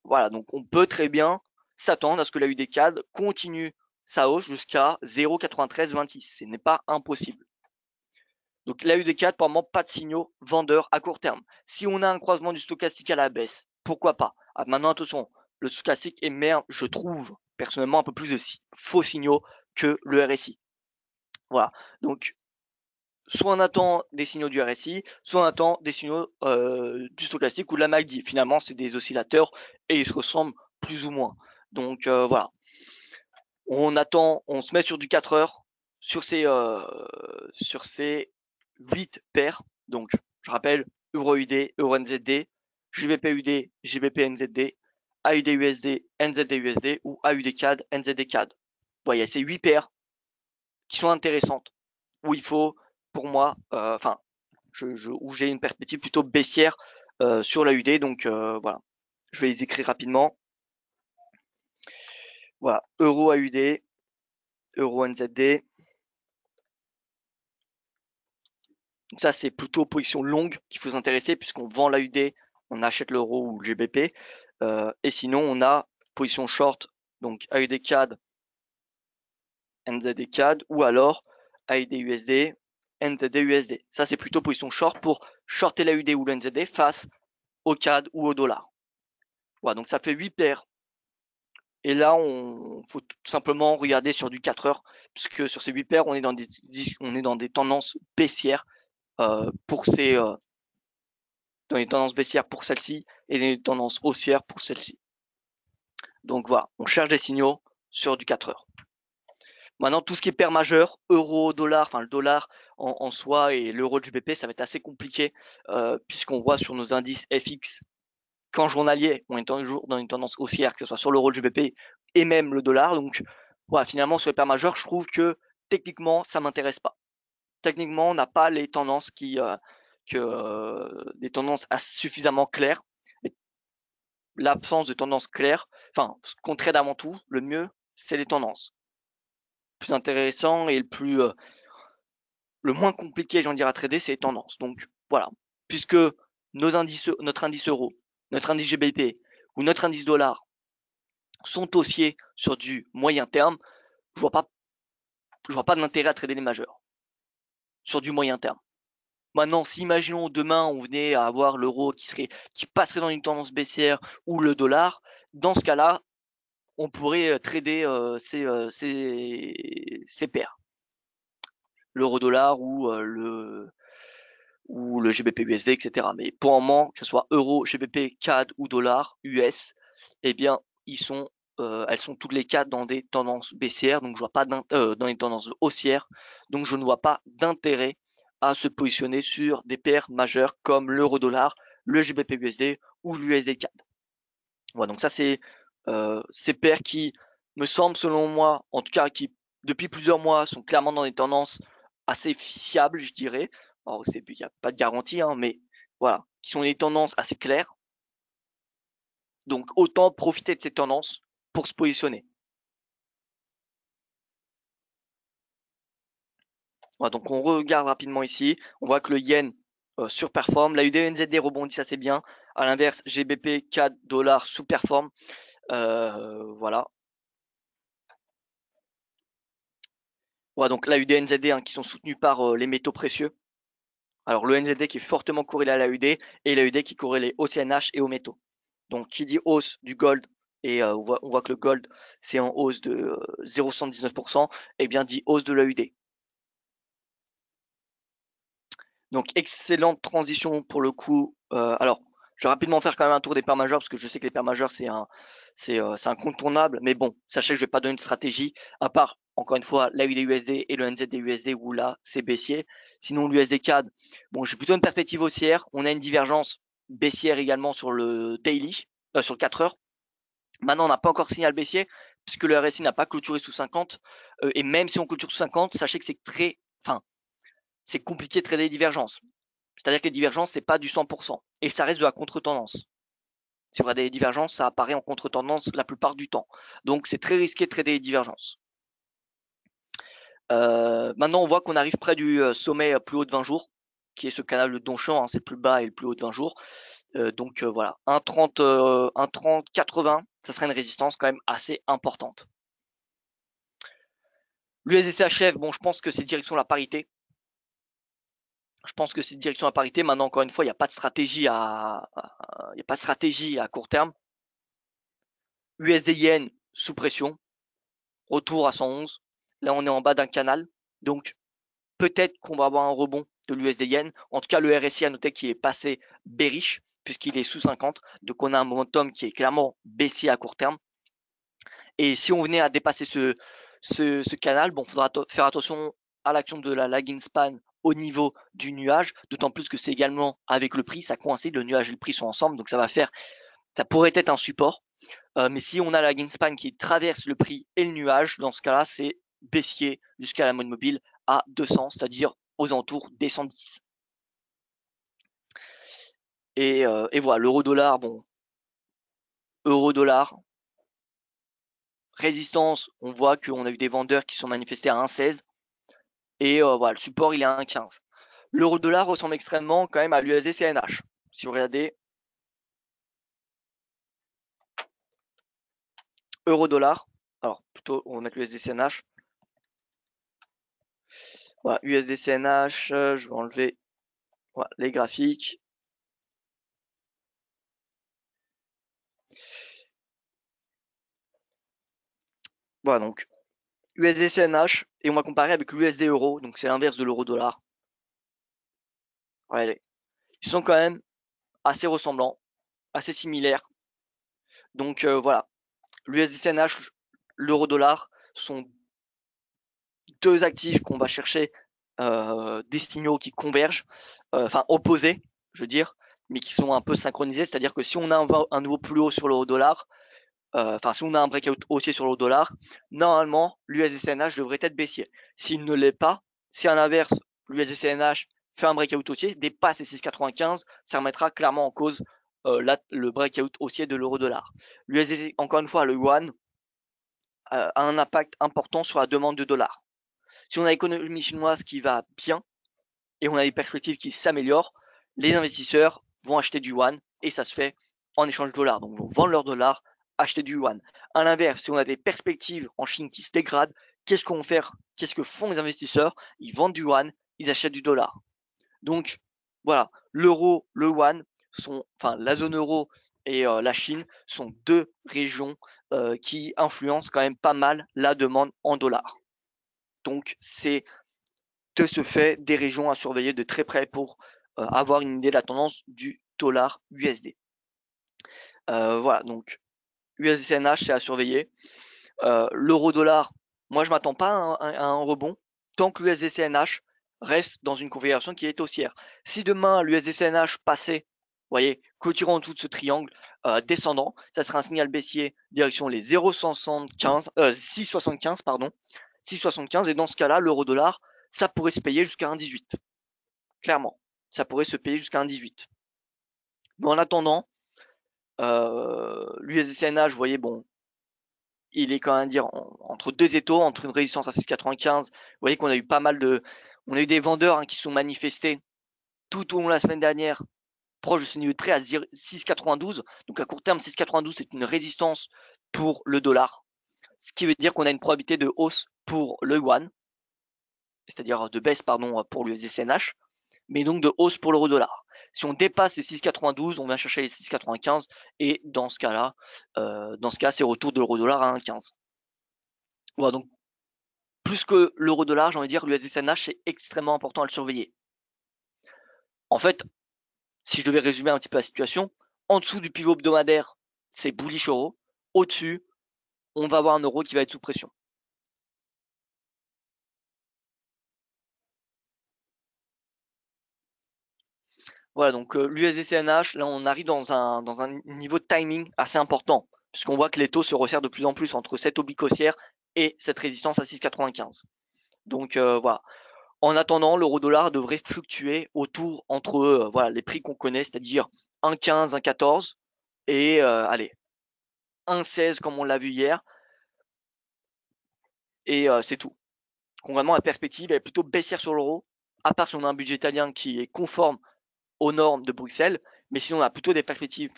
Voilà, donc on peut très bien s'attendre à ce que l'AUD CAD continue sa hausse jusqu'à 0,9326. Ce n'est pas impossible. Donc l'AUD CAD, pour le moment, pas de signaux vendeurs à court terme. Si on a un croisement du stochastique à la baisse, pourquoi pas? Maintenant, attention, le stochastique émerge, je trouve, personnellement, un peu plus de faux signaux que le RSI. Voilà, donc soit on attend des signaux du RSI, soit on attend des signaux du stochastique ou de la MACD. Finalement, c'est des oscillateurs et ils se ressemblent plus ou moins. Donc voilà, on attend, on se met sur du 4 heures sur ces 8 paires. Donc je rappelle, euro UD, euro NZD, GBP UD, GBP NZD, AUD USD, NZD USD ou AUD CAD, NZD CAD. Voilà, il y a ces 8 paires qui sont intéressantes où il faut, pour moi, où j'ai une perspective plutôt baissière sur l'AUD. Donc voilà, je vais les écrire rapidement. Voilà, euro AUD, euro NZD. Donc ça, c'est plutôt position longue qu'il faut s'intéresser puisqu'on vend l'AUD, on achète l'euro ou le GBP. Et sinon, on a position short, donc AUD CAD, NZD CAD ou alors AUD USD, NZD USD. Ça, c'est plutôt position short pour shorter l'AUD ou le NZD face au CAD ou au dollar. Voilà, donc ça fait 8 paires. Et là, on faut tout simplement regarder sur du 4 heures, puisque sur ces 8 paires, on est dans des tendances baissières pour ces dans les tendances baissières pour celle-ci et les tendances haussières pour celle-ci. Donc voilà, on cherche des signaux sur du 4 heures. Maintenant, tout ce qui est paire majeure, euro, dollar, enfin le dollar en soi et l'euro de GBP, ça va être assez compliqué puisqu'on voit sur nos indices FX qu'en journalier, on est toujours dans une tendance haussière, que ce soit sur l'euro, le GBP et même le dollar. Donc voilà, finalement, sur les paires majeures, je trouve que techniquement, ça m'intéresse pas. Techniquement, on n'a pas les tendances des tendances suffisamment claires. L'absence de tendances claires, enfin, ce qu'on trade avant tout, le mieux, c'est les tendances. Le plus intéressant et le moins compliqué, j'en dirais, à trader, c'est les tendances. Donc voilà, puisque notre indice euro, notre indice GBP ou notre indice dollar sont haussiers sur du moyen terme, je vois pas d'intérêt à trader les majeurs sur du moyen terme. Maintenant, si imaginons demain on venait à avoir l'euro qui passerait dans une tendance baissière ou le dollar, dans ce cas-là, on pourrait trader ces paires, l'euro-dollar ou le GBP USD, etc. Mais pour le moment, que ce soit euro, GBP, CAD ou dollar US, eh bien, elles sont toutes les quatre dans des tendances baissières, donc je vois pas dans des tendances haussières, donc je ne vois pas d'intérêt à se positionner sur des paires majeures comme l'euro-dollar, le GBP USD ou l'USD CAD. Voilà, donc ça c'est ces paires qui me semblent selon moi, en tout cas qui depuis plusieurs mois sont clairement dans des tendances assez fiables, je dirais. Alors il n'y a pas de garantie, hein, mais voilà, qui sont des tendances assez claires. Donc autant profiter de ces tendances pour se positionner. Voilà, donc on regarde rapidement ici, on voit que le yen surperforme, la USD rebondit assez bien. À l'inverse, GBP, CAD, dollar sous-performe. Voilà. Voilà, donc la UD-NZD hein, qui sont soutenus par les métaux précieux. Alors le NZD qui est fortement corrélé à la UD et la UD qui est corrélé au CNH et aux métaux. Donc qui dit hausse du gold et on voit que le gold c'est en hausse de 0,79%, et bien dit hausse de la UD. Donc excellente transition pour le coup. Alors je vais rapidement faire quand même un tour des paires majeures parce que je sais que les paires majeures c'est incontournable, mais bon, sachez que je vais pas donner de stratégie à part encore une fois la UD-USD et le NZD-USD où là c'est baissier. Sinon l'USD CAD, bon j'ai plutôt une perspective haussière. On a une divergence baissière également sur le daily, sur 4 heures. Maintenant on n'a pas encore signal baissier puisque le RSI n'a pas clôturé sous 50 et même si on clôture sous 50, sachez que c'est compliqué de trader les divergences. C'est-à-dire que les divergences, c'est pas du 100%. Et ça reste de la contre-tendance. Si vous regardez les divergences, ça apparaît en contre-tendance la plupart du temps. Donc c'est très risqué de trader les divergences. Maintenant, on voit qu'on arrive près du sommet plus haut de 20 jours, qui est ce canal de Donchamp, hein, c'est le plus bas et le plus haut de 20 jours. Donc voilà, 1,30, 80, ça serait une résistance quand même assez importante. L'USD-CHF, bon, je pense que c'est direction la parité. Je pense que c'est direction la parité. Maintenant, encore une fois, il n'y a pas de stratégie à court terme. USD Yen sous pression, retour à 111. Là, on est en bas d'un canal. Donc, peut-être qu'on va avoir un rebond de l'USD Yen. En tout cas, le RSI à noter qui est passé bearish puisqu'il est sous 50. Donc, on a un momentum qui est clairement baissier à court terme. Et si on venait à dépasser ce canal, bon, il faudra faire attention à l'action de la lagging span au niveau du nuage, d'autant plus que c'est également avec le prix, ça coïncide, le nuage et le prix sont ensemble, donc ça pourrait être un support. Mais si on a la lagging span qui traverse le prix et le nuage, dans ce cas-là, c'est baissier jusqu'à la mode mobile à 200, c'est-à-dire aux alentours des 110. Et voilà, l'euro-dollar, bon, euro-dollar, résistance, on voit qu'on a eu des vendeurs qui sont manifestés à 1,16. Et voilà, le support il est à 1,15. L'euro-dollar ressemble extrêmement quand même à l'USD CNH. Si vous regardez euro-dollar, alors plutôt on va mettre l'USD CNH. Voilà, USD CNH, je vais enlever voilà, les graphiques. Voilà donc USD CNH et on va comparer avec l'USD euro, donc c'est l'inverse de l'euro-dollar. Ouais, ils sont quand même assez ressemblants, assez similaires. Donc voilà, l'USD CNH, l'euro-dollar sont deux actifs qu'on va chercher des signaux qui convergent, enfin opposés, je veux dire, mais qui sont un peu synchronisés. C'est-à-dire que si on a un nouveau plus haut sur l'euro-dollar, enfin si on a un breakout haussier sur l'euro-dollar, normalement l'USD-CNH devrait être baissier. S'il ne l'est pas, si à l'inverse l'USD-CNH fait un breakout haussier, dépasse les 6,95, ça remettra clairement en cause le breakout haussier de l'euro-dollar. L'USD, encore une fois, le yuan a un impact important sur la demande de dollars. Si on a l'économie chinoise qui va bien et on a des perspectives qui s'améliorent, les investisseurs vont acheter du yuan et ça se fait en échange de dollars. Donc, ils vont vendre leurs dollars, acheter du yuan. À l'inverse, si on a des perspectives en Chine qui se dégradent, qu'est-ce qu'on fait? Qu'est-ce que font les investisseurs? Ils vendent du yuan, ils achètent du dollar. Donc, voilà, l'euro, le yuan, enfin, la zone euro et la Chine sont deux régions qui influence quand même pas mal la demande en dollars. Donc c'est de ce fait des régions à surveiller de très près pour avoir une idée de la tendance du dollar USD. Voilà, donc USDCNH, c'est à surveiller. L'euro-dollar, moi je m'attends pas à un rebond tant que l'USDCNH reste dans une configuration qui est haussière. Si demain l'USDCNH passait, vous voyez, clôturant en dessous de ce triangle descendant, ça sera un signal baissier direction les 6,75 pardon, 6,75 et dans ce cas-là, l'euro-dollar, ça pourrait se payer jusqu'à 1,18. Clairement, ça pourrait se payer jusqu'à 1,18. Mais en attendant, l'USDCNH, vous voyez, bon, il est quand même dire entre deux étaux, entre une résistance à 6,95. Vous voyez qu'on a eu pas mal de, on a eu des vendeurs qui sont manifestés tout au long de la semaine dernière, proche de ce niveau de prix à 6,92. Donc à court terme, 6,92 c'est une résistance pour le dollar, ce qui veut dire qu'on a une probabilité de hausse pour le yuan, c'est-à-dire de baisse pardon pour l'USD-CNH, mais donc de hausse pour l'euro-dollar. Si on dépasse les 6,92, on vient chercher les 6,95 et dans ce cas-là, c'est retour de l'euro-dollar à 1,15. Voilà, donc plus que l'euro-dollar, j'ai envie de dire l'USD-CNH, c'est extrêmement important à le surveiller. En fait, si je devais résumer un petit peu la situation, en dessous du pivot hebdomadaire, c'est bullish euro. Au-dessus, on va avoir un euro qui va être sous pression. Voilà, donc l'USD-CNH, là on arrive dans un niveau de timing assez important, puisqu'on voit que les taux se resserrent de plus en plus entre cette oblique haussière et cette résistance à 6,95. Donc voilà. En attendant, l'euro-dollar devrait fluctuer autour entre voilà, les prix qu'on connaît, c'est-à-dire 1,15, 1,14 et allez, 1,16 comme on l'a vu hier. Et c'est tout. Concrètement, la perspective est plutôt baissière sur l'euro, à part si on a un budget italien qui est conforme aux normes de Bruxelles. Mais sinon, on a plutôt des perspectives,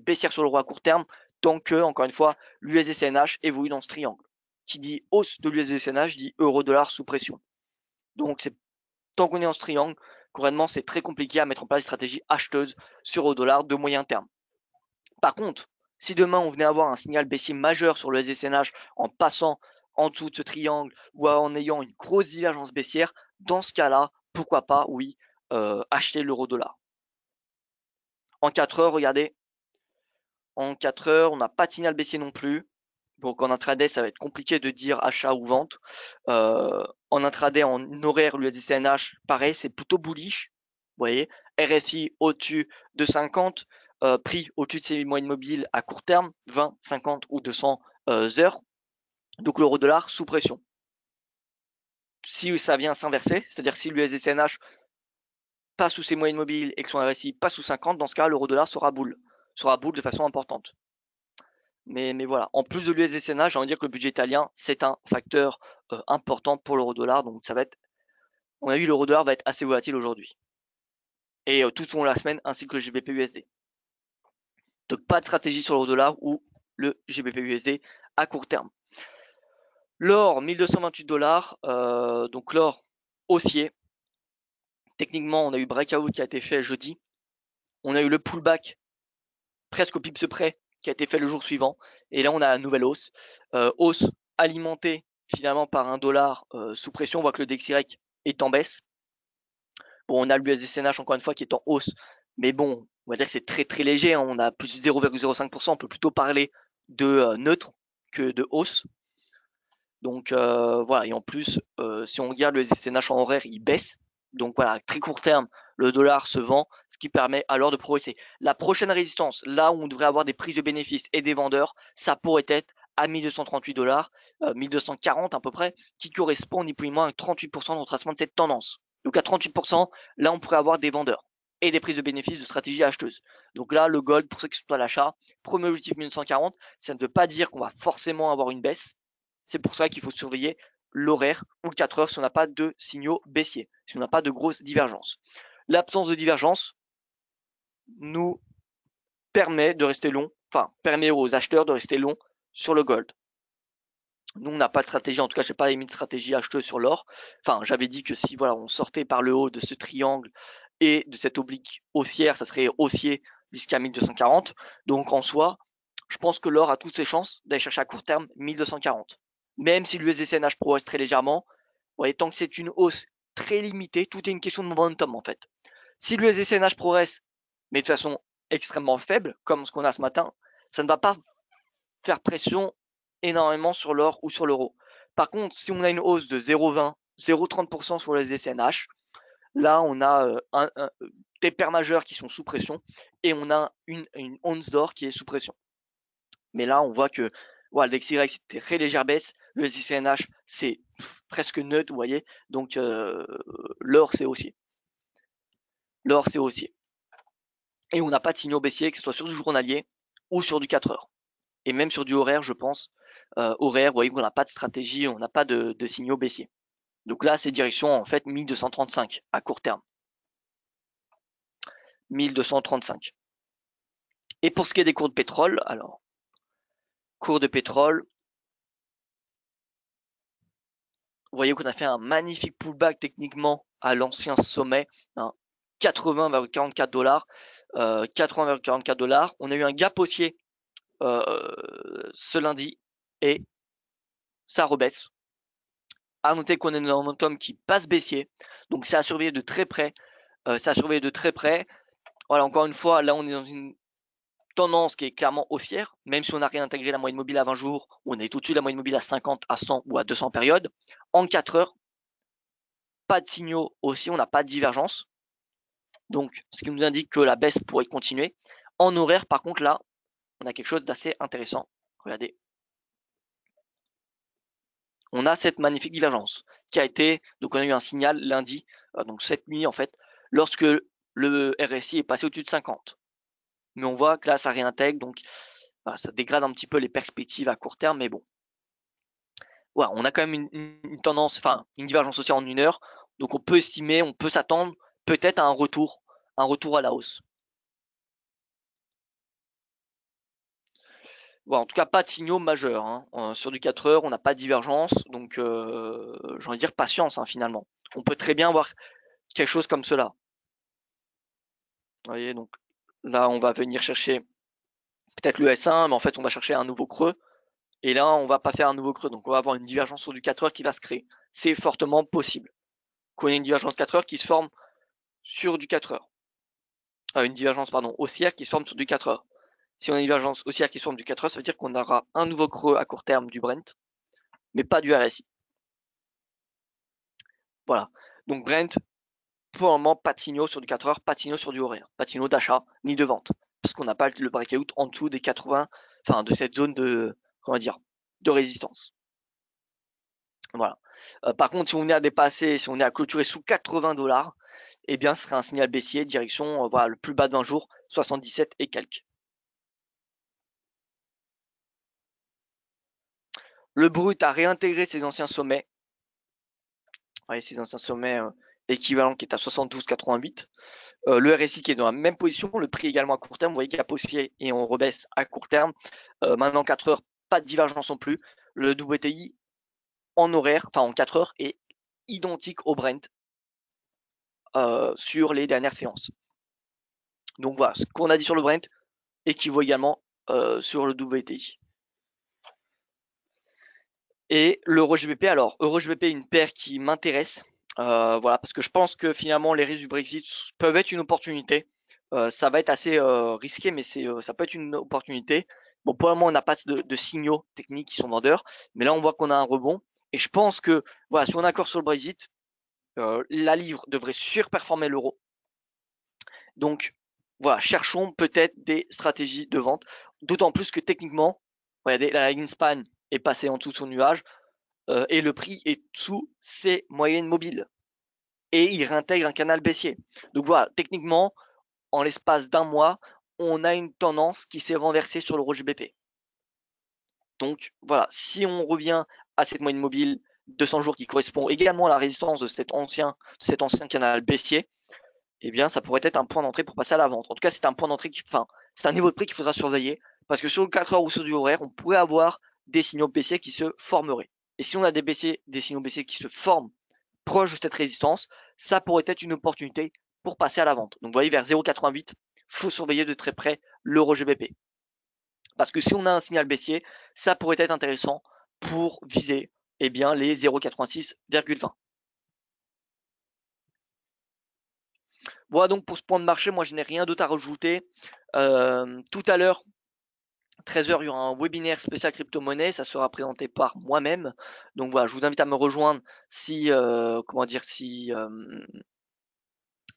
baissières sur l'euro à court terme, tant que, encore une fois, l'USD-CNH évolue dans ce triangle. Qui dit hausse de l'USD-CNH dit euro-dollar sous pression. Donc, tant qu'on est en ce triangle, concrètement, c'est très compliqué à mettre en place des stratégies acheteuses sur euro-dollar de moyen terme. Par contre, si demain on venait avoir un signal baissier majeur sur le SDCNH en passant en dessous de ce triangle ou en ayant une grosse divergence baissière, dans ce cas-là, pourquoi pas, oui, acheter l'euro-dollar. En 4 heures, regardez, en 4 heures, on n'a pas de signal baissier non plus. Donc en intraday, ça va être compliqué de dire achat ou vente. En intraday, en horaire, l'USD-CNH, pareil, c'est plutôt bullish. Vous voyez, RSI au-dessus de 50, prix au-dessus de ses moyennes mobiles à court terme, 20, 50 ou 200 heures. Donc l'euro-dollar sous pression. Si ça vient s'inverser, c'est-à-dire si l'USD-CNH passe sous ses moyennes mobiles et que son RSI passe sous 50, dans ce cas, l'euro-dollar sera boule de façon importante. Mais voilà, en plus de l'USD-CNH, j'ai envie de dire que le budget italien, c'est un facteur important pour l'euro-dollar. Donc ça va être, on a vu l'euro-dollar va être assez volatile aujourd'hui. Et tout au long de la semaine, ainsi que le GBP-USD. Donc pas de stratégie sur l'euro-dollar ou le GBP-USD à court terme. L'or, 1228 dollars, donc l'or haussier. Techniquement, on a eu breakout qui a été fait jeudi. On a eu le pullback presque au pips près qui a été fait le jour suivant. Et là, on a la nouvelle hausse. Hausse alimentée finalement par un dollar sous pression. On voit que le DXY est en baisse. Bon, on a l'USD-CNH encore une fois qui est en hausse. Mais bon, on va dire que c'est très très léger. Hein. On a plus 0,05%. On peut plutôt parler de neutre que de hausse. Donc voilà, et en plus, si on regarde le USD-CNH en horaire, il baisse. Donc voilà, à très court terme, le dollar se vend, ce qui permet alors de progresser. La prochaine résistance, là où on devrait avoir des prises de bénéfices et des vendeurs, ça pourrait être à 1238 dollars, 1240 à peu près, qui correspond ni plus ni moins à 38% de retracement de cette tendance. Donc à 38%, là on pourrait avoir des vendeurs et des prises de bénéfices de stratégie acheteuse. Donc là, le gold, pour ceux qui sont à l'achat, premier objectif 1940, ça ne veut pas dire qu'on va forcément avoir une baisse. C'est pour ça qu'il faut surveiller l'horaire ou 4 heures si on n'a pas de signaux baissiers, si on n'a pas de grosses divergences. L'absence de divergence nous permet de rester long, enfin permet aux acheteurs de rester long sur le gold. Nous, on n'a pas de stratégie, en tout cas, je n'ai pas émis de stratégie acheteuse sur l'or. Enfin, j'avais dit que si voilà, on sortait par le haut de ce triangle et de cette oblique haussière, ça serait haussier jusqu'à 1240. Donc en soi, je pense que l'or a toutes ses chances d'aller chercher à court terme 1240. Même si l'USD-CNH progresse très légèrement, vous voyez, tant que c'est une hausse très limitée, tout est une question de momentum en fait. Si l'USD-CNH progresse, mais de façon extrêmement faible, comme ce qu'on a ce matin, ça ne va pas faire pression énormément sur l'or ou sur l'euro. Par contre, si on a une hausse de 0,20, 0,30% sur le SDCNH, là on a des paires majeures qui sont sous pression et on a une once d'or qui est sous pression. Mais là on voit que voilà, le DXY c'était très légère baisse, le SDCNH c'est presque neutre, vous voyez, donc l'or c'est haussier. L'or c'est haussier. Et on n'a pas de signaux baissiers, que ce soit sur du journalier ou sur du 4 heures. Et même sur du horaire, je pense. Horaire, vous voyez qu'on n'a pas de stratégie, on n'a pas de signaux baissiers. Donc là, c'est direction en fait 1235 à court terme. 1235. Et pour ce qui est des cours de pétrole, alors, cours de pétrole, vous voyez qu'on a fait un magnifique pullback techniquement à l'ancien sommet, hein, 80,44 dollars. 80,44 dollars. On a eu un gap haussier ce lundi et ça rebaisse. À noter qu'on est dans un momentum qui passe baissier, donc c'est à surveiller de très près. Voilà, encore une fois, là on est dans une tendance qui est clairement haussière, même si on a réintégré la moyenne mobile à 20 jours, on est au-dessus de la moyenne mobile à 50, à 100 ou à 200 périodes. En 4 heures, pas de signaux haussiers, on n'a pas de divergence. Donc, ce qui nous indique que la baisse pourrait continuer. En horaire, par contre, là, on a quelque chose d'assez intéressant. Regardez. On a cette magnifique divergence qui a été, donc on a eu un signal lundi, donc cette nuit en fait, lorsque le RSI est passé au-dessus de 50. Mais on voit que là, ça réintègre, donc voilà, ça dégrade un petit peu les perspectives à court terme, mais bon. Voilà, on a quand même une tendance, enfin une divergence haussière en 1 heure, donc on peut estimer, on peut s'attendre peut-être à un retour à la hausse. Voilà, en tout cas, pas de signaux majeurs. Hein. Sur du 4 heures, on n'a pas de divergence, donc j'ai envie de dire patience hein, finalement. On peut très bien voir quelque chose comme cela. Vous voyez, donc là, on va venir chercher peut-être le S1, mais en fait, on va chercher un nouveau creux. Et là, on va pas faire un nouveau creux. Donc, on va avoir une divergence sur du 4 heures qui va se créer. C'est fortement possible qu'on ait une divergence 4 heures qui se forme sur du 4 heures. Une divergence, pardon, haussière qui se forme sur du 4 heures. Si on a une divergence haussière qui se forme du 4 heures, ça veut dire qu'on aura un nouveau creux à court terme du Brent, mais pas du RSI. Voilà. Donc, Brent, pour le moment, pas de signaux sur du 4 heures, pas de signaux sur du horaire, pas de signaux d'achat ni de vente. Parce qu'on n'a pas le breakout en dessous des 80, enfin de cette zone de, comment dire, de résistance. Voilà. Par contre, si on est à dépasser, si on est à clôturer sous 80 dollars, eh bien, ce serait un signal baissier, direction, voilà, le plus bas de 20 jours, 77 et quelques. Le brut a réintégré ses anciens sommets. Voyez, ses anciens sommets équivalents qui est à 72,88. Le RSI qui est dans la même position, le prix également à court terme, vous voyez qu'il y a haussier et on rebaisse à court terme. Maintenant 4 heures, pas de divergence non plus. Le WTI en horaire, enfin en 4 heures, est identique au Brent sur les dernières séances. Donc voilà, ce qu'on a dit sur le Brent équivaut également sur le WTI. Et l'euro GBP, alors euro GBP, une paire qui m'intéresse, voilà, parce que je pense que finalement les risques du Brexit peuvent être une opportunité. Ça va être assez risqué, mais ça peut être une opportunité. Bon, pour le moment, on n'a pas de signaux techniques qui sont vendeurs, mais là, on voit qu'on a un rebond. Et je pense que, voilà, si on est d'accord sur le Brexit, la livre devrait surperformer l'euro. Donc, voilà, cherchons peut-être des stratégies de vente, d'autant plus que techniquement, regardez, la ligne span est passée en dessous de son nuage et le prix est sous ses moyennes mobiles. Et il réintègre un canal baissier. Donc voilà, techniquement, en l'espace d'un mois, on a une tendance qui s'est renversée sur l'euro GBP. Donc voilà, si on revient à cette moyenne mobile 200 jours qui correspond également à la résistance de cet ancien canal baissier, eh bien ça pourrait être un point d'entrée pour passer à la vente. En tout cas, c'est un point d'entrée c'est un niveau de prix qu'il faudra surveiller parce que sur le 4 heures ou sur du horaire, on pourrait avoir des signaux baissiers qui se formeraient. Et si on a des signaux baissiers qui se forment proche de cette résistance, ça pourrait être une opportunité pour passer à la vente. Donc vous voyez vers 0,88, faut surveiller de très près l'euro GBP. Parce que si on a un signal baissier, ça pourrait être intéressant pour viser eh bien, les 0,86,20. Voilà donc pour ce point de marché, moi je n'ai rien d'autre à rajouter. Tout à l'heure, 13h, il y aura un webinaire spécial crypto-monnaie, ça sera présenté par moi-même. Donc voilà, je vous invite à me rejoindre si,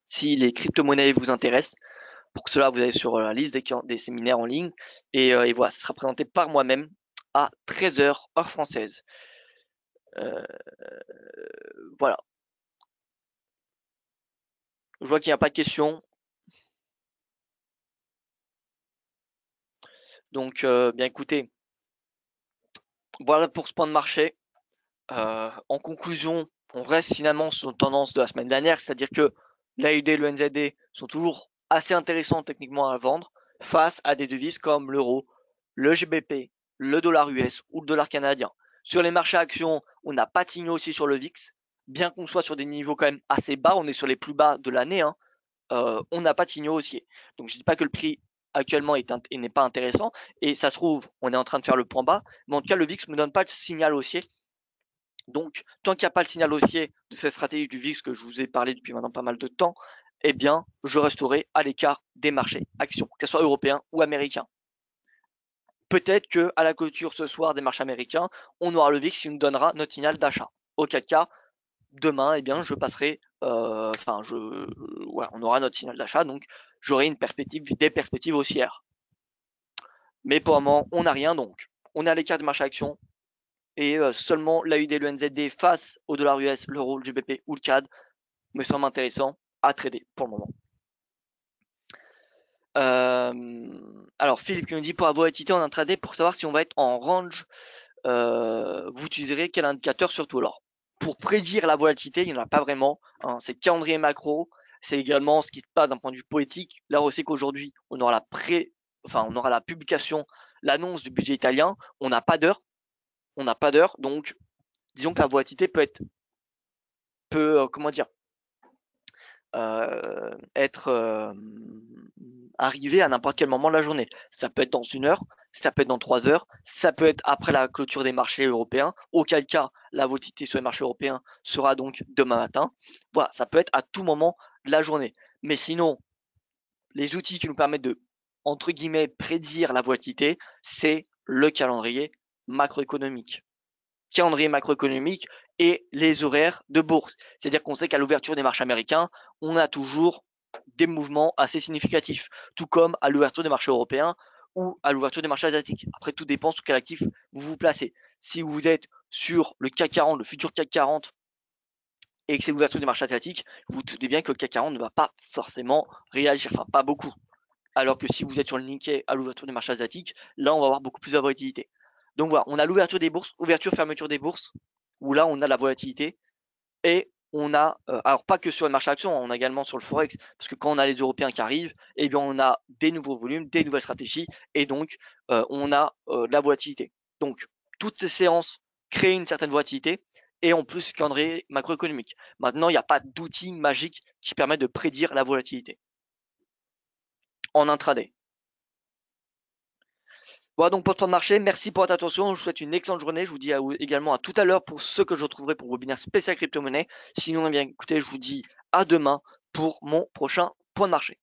si les crypto-monnaies vous intéressent. Pour que cela, vous allez sur la liste des séminaires en ligne. Et voilà, ça sera présenté par moi-même à 13h, heure française. Voilà. Je vois qu'il n'y a pas de questions. Donc, bien écoutez, voilà pour ce point de marché. En conclusion, on reste finalement sur une tendance de la semaine dernière, c'est-à-dire que l'AUD et le NZD sont toujours assez intéressants techniquement à vendre face à des devises comme l'euro, le GBP, le dollar US ou le dollar canadien. Sur les marchés actions, on n'a pas de signaux aussi sur le VIX, bien qu'on soit sur des niveaux quand même assez bas, on est sur les plus bas de l'année, hein, on n'a pas de signaux haussiers. Donc je ne dis pas que le prix actuellement n'est pas intéressant, et ça se trouve, on est en train de faire le point bas, mais en tout cas le VIX ne me donne pas de signal haussier. Donc, tant qu'il n'y a pas le signal haussier de cette stratégie du VIX que je vous ai parlé depuis maintenant pas mal de temps, eh bien, je resterai à l'écart des marchés actions, que ce soit européens ou américains. Peut-être que à la clôture ce soir des marchés américains, on aura le VIX qui nous donnera notre signal d'achat. Auquel cas, demain, eh bien, je passerai, on aura notre signal d'achat, donc j'aurai des perspectives haussières. Mais pour le moment, on n'a rien, donc on est à l'écart des marchés actions, et seulement l'AUD et le NZD face au dollar US, l'euro, le GBP ou le CAD me semble intéressant à trader pour le moment. Alors Philippe qui nous dit pour la volatilité en intraday, pour savoir si on va être en range, vous utiliserez quel indicateur surtout? Alors pour prédire la volatilité, il n'y en a pas vraiment, hein, c'est calendrier macro, c'est également ce qui se passe d'un point de vue politique. Là on sait qu'aujourd'hui on aura la publication, l'annonce du budget italien, on n'a pas d'heure, donc disons que la volatilité peut comment dire, être arrivé à n'importe quel moment de la journée. Ça peut être dans 1 heure, ça peut être dans 3 heures, ça peut être après la clôture des marchés européens, auquel cas la volatilité sur les marchés européens sera donc demain matin. Voilà, ça peut être à tout moment de la journée. Mais sinon, les outils qui nous permettent de, entre guillemets, prédire la volatilité, c'est le calendrier macroéconomique. Calendrier macroéconomique et les horaires de bourse. C'est-à-dire qu'on sait qu'à l'ouverture des marchés américains, on a toujours des mouvements assez significatifs, tout comme à l'ouverture des marchés européens ou à l'ouverture des marchés asiatiques. Après, tout dépend sur quel actif vous vous placez. Si vous êtes sur le CAC 40, le futur CAC 40, et que c'est l'ouverture des marchés asiatiques, vous vous doutez bien que le CAC 40 ne va pas forcément réagir, enfin pas beaucoup. Alors que si vous êtes sur le Nikkei à l'ouverture des marchés asiatiques, là on va avoir beaucoup plus de volatilité. Donc voilà, on a l'ouverture des bourses, ouverture-fermeture des bourses, où là on a la volatilité, et on a, alors pas que sur les marchés actions, on a également sur le Forex, parce que quand on a les Européens qui arrivent, eh bien on a des nouveaux volumes, des nouvelles stratégies, et donc on a de la volatilité. Donc toutes ces séances créent une certaine volatilité, et en plus calendrier macroéconomique. Maintenant, il n'y a pas d'outil magique qui permet de prédire la volatilité en intraday. Voilà donc pour ce point de marché, merci pour votre attention, je vous souhaite une excellente journée, je vous dis également à tout à l'heure pour ce que je retrouverai pour le webinaire spécial crypto-monnaie. Sinon, eh bien écoutez, je vous dis à demain pour mon prochain point de marché.